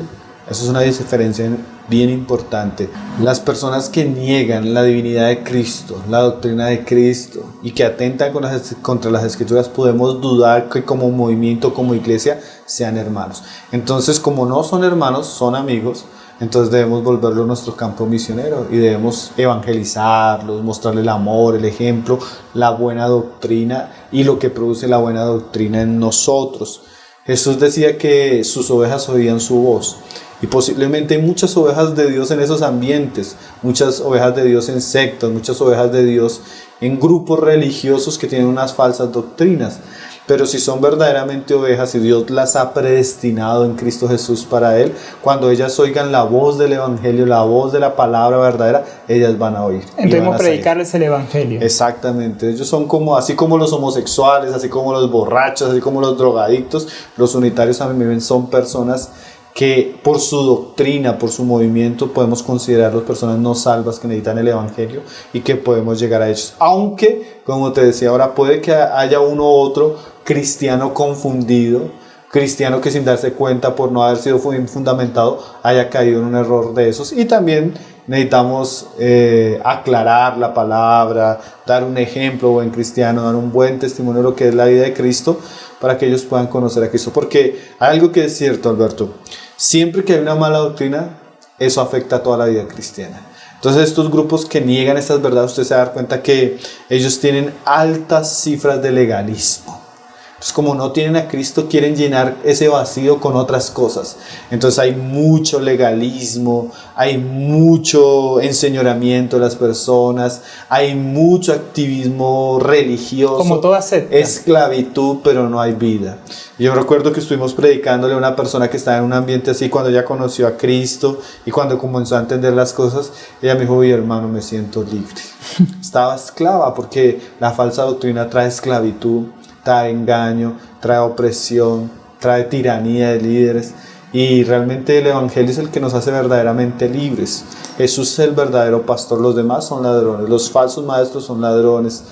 S2: Eso es una diferencia bien importante. Las personas que niegan la divinidad de Cristo, la doctrina de Cristo y que atentan contra las Escrituras, podemos dudar que como movimiento, como iglesia, sean hermanos. Entonces, como no son hermanos, son amigos, entonces debemos volverlo nuestro campo misionero y debemos evangelizarlos, mostrarles el amor, el ejemplo, la buena doctrina y lo que produce la buena doctrina en nosotros. Jesús decía que sus ovejas oían su voz y posiblemente hay muchas ovejas de Dios en esos ambientes, muchas ovejas de Dios en sectas, muchas ovejas de Dios en grupos religiosos que tienen unas falsas doctrinas. Pero si son verdaderamente ovejas y Dios las ha predestinado en Cristo Jesús para Él, cuando ellas oigan la voz del Evangelio, la voz de la palabra verdadera, ellas van a oír.
S1: Entonces debemos predicarles el Evangelio.
S2: Exactamente. Ellos son así como los homosexuales, así como los borrachos, así como los drogadictos. Los unitarios también son personas que por su doctrina, por su movimiento, podemos considerarlos personas no salvas que necesitan el Evangelio y que podemos llegar a ellos. Aunque, como te decía ahora, puede que haya uno u otro cristiano confundido, cristiano que sin darse cuenta por no haber sido fundamentado haya caído en un error de esos. Y también necesitamos aclarar la palabra, dar un ejemplo buen cristiano, dar un buen testimonio de lo que es la vida de Cristo para que ellos puedan conocer a Cristo. Porque hay algo que es cierto, Alberto, siempre que hay una mala doctrina, eso afecta a toda la vida cristiana. Entonces estos grupos que niegan estas verdades, usted se va a dar cuenta que ellos tienen altas cifras de legalismo. Entonces, como no tienen a Cristo, quieren llenar ese vacío con otras cosas. Entonces hay mucho legalismo, hay mucho enseñoramiento de las personas, hay mucho activismo religioso.
S1: Como toda secta.
S2: Esclavitud, pero no hay vida. Yo recuerdo que estuvimos predicándole a una persona que estaba en un ambiente así cuando ella conoció a Cristo y cuando comenzó a entender las cosas, ella me dijo, oye hermano, me siento libre. Estaba esclava porque la falsa doctrina trae esclavitud, trae engaño, trae opresión, trae tiranía de líderes y realmente el Evangelio es el que nos hace verdaderamente libres. Jesús es el verdadero pastor, los demás son ladrones, los falsos maestros son ladrones,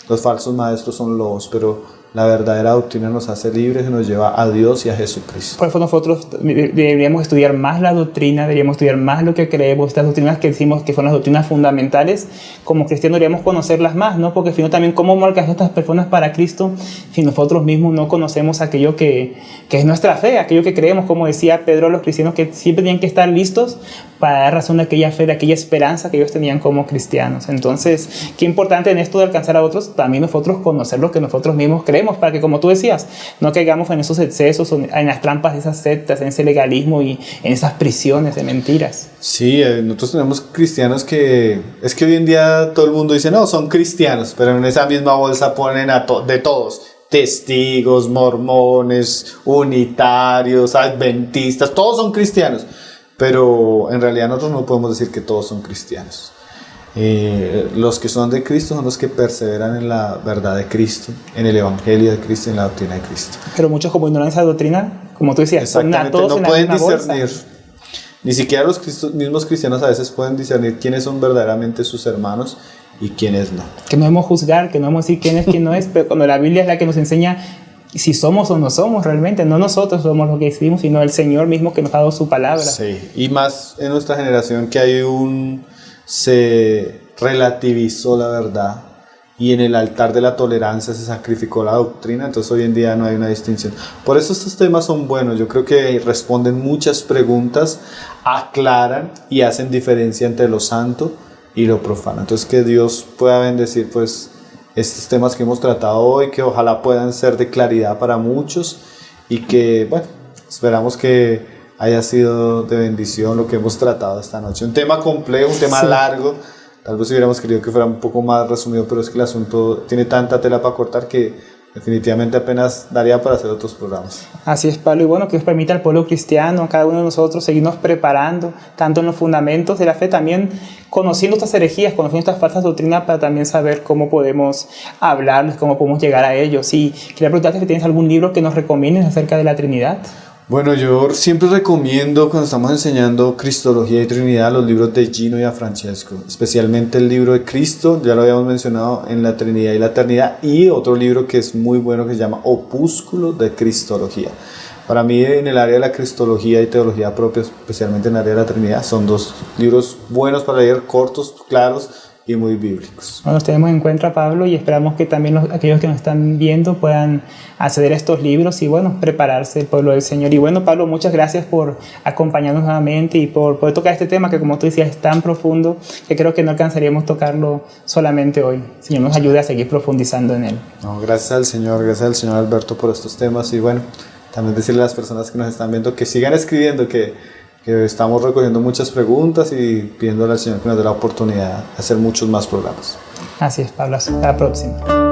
S2: los falsos maestros son lobos, pero la verdadera doctrina nos hace libres y nos lleva a Dios y a Jesucristo.
S1: Por eso nosotros deberíamos estudiar más la doctrina, deberíamos estudiar más lo que creemos, estas doctrinas que decimos que son las doctrinas fundamentales. Como cristianos deberíamos conocerlas más, ¿no? Porque si no, también cómo alcanzar a estas personas para Cristo si nosotros mismos no conocemos aquello que es nuestra fe, aquello que creemos, como decía Pedro a los cristianos, que siempre tienen que estar listos para dar razón de aquella fe, de aquella esperanza que ellos tenían como cristianos. Entonces, qué importante en esto de alcanzar a otros, también nosotros conocer lo que nosotros mismos creemos, para que, como tú decías, no caigamos en esos excesos, en las trampas de esas sectas, en ese legalismo y en esas prisiones de mentiras.
S2: Sí, nosotros tenemos cristianos que... Es que hoy en día todo el mundo dice, no, son cristianos, pero en esa misma bolsa ponen de todos. Testigos, mormones, unitarios, adventistas, todos son cristianos. Pero en realidad nosotros no podemos decir que todos son cristianos. Los que son de Cristo son los que perseveran en la verdad de Cristo, en el Evangelio de Cristo, en la doctrina de Cristo.
S1: Pero muchos, como ignoran esa doctrina, como tú decías,
S2: exactamente,
S1: todos
S2: no pueden discernir. Ni siquiera los mismos cristianos a veces pueden discernir quiénes son verdaderamente sus hermanos y quiénes no.
S1: Que no debemos juzgar, que no debemos decir quién es, quién no es, pero cuando la Biblia es la que nos enseña si somos o no somos realmente, no nosotros somos los que decidimos, sino el Señor mismo que nos ha dado su palabra.
S2: Sí, y más en nuestra generación que se relativizó la verdad y en el altar de la tolerancia se sacrificó la doctrina, entonces hoy en día no hay una distinción. Por eso estos temas son buenos, yo creo que responden muchas preguntas, aclaran y hacen diferencia entre lo santo y lo profano. Entonces que Dios pueda bendecir pues estos temas que hemos tratado hoy, que ojalá puedan ser de claridad para muchos y que, bueno, esperamos que haya sido de bendición lo que hemos tratado esta noche. Un tema complejo, un tema largo. Tal vez hubiéramos querido que fuera un poco más resumido, pero es que el asunto tiene tanta tela para cortar que definitivamente apenas daría para hacer otros programas.
S1: Así es, Pablo. Y bueno, que Dios permita al pueblo cristiano, a cada uno de nosotros, seguirnos preparando, tanto en los fundamentos de la fe, también conociendo estas herejías, conociendo estas falsas doctrinas, para también saber cómo podemos hablarles, cómo podemos llegar a ellos. Y quería preguntarte si tienes algún libro que nos recomiendes acerca de la Trinidad.
S2: Bueno, yo siempre recomiendo cuando estamos enseñando Cristología y Trinidad los libros de Gino y a Francesco, especialmente el libro de Cristo, ya lo habíamos mencionado, en la Trinidad y la Eternidad, y otro libro que es muy bueno que se llama Opúsculo de Cristología. Para mí, en el área de la Cristología y Teología propia, especialmente en el área de la Trinidad, son dos libros buenos para leer, cortos, claros y muy bíblicos.
S1: Bueno, los tenemos en cuenta, Pablo, y esperamos que también aquellos que nos están viendo puedan acceder a estos libros y, bueno, prepararse el pueblo del Señor. Y bueno, Pablo, muchas gracias por acompañarnos nuevamente y por poder tocar este tema que, como tú decías, es tan profundo que creo que no alcanzaríamos tocarlo solamente hoy. Señor, nos ayude a seguir profundizando en él.
S2: No, gracias al Señor Alberto por estos temas y, bueno, también decirle a las personas que nos están viendo que sigan escribiendo, que estamos recogiendo muchas preguntas y pidiéndole al Señor que nos dé la oportunidad de hacer muchos más programas.
S1: Así es, Pablo. Hasta la próxima.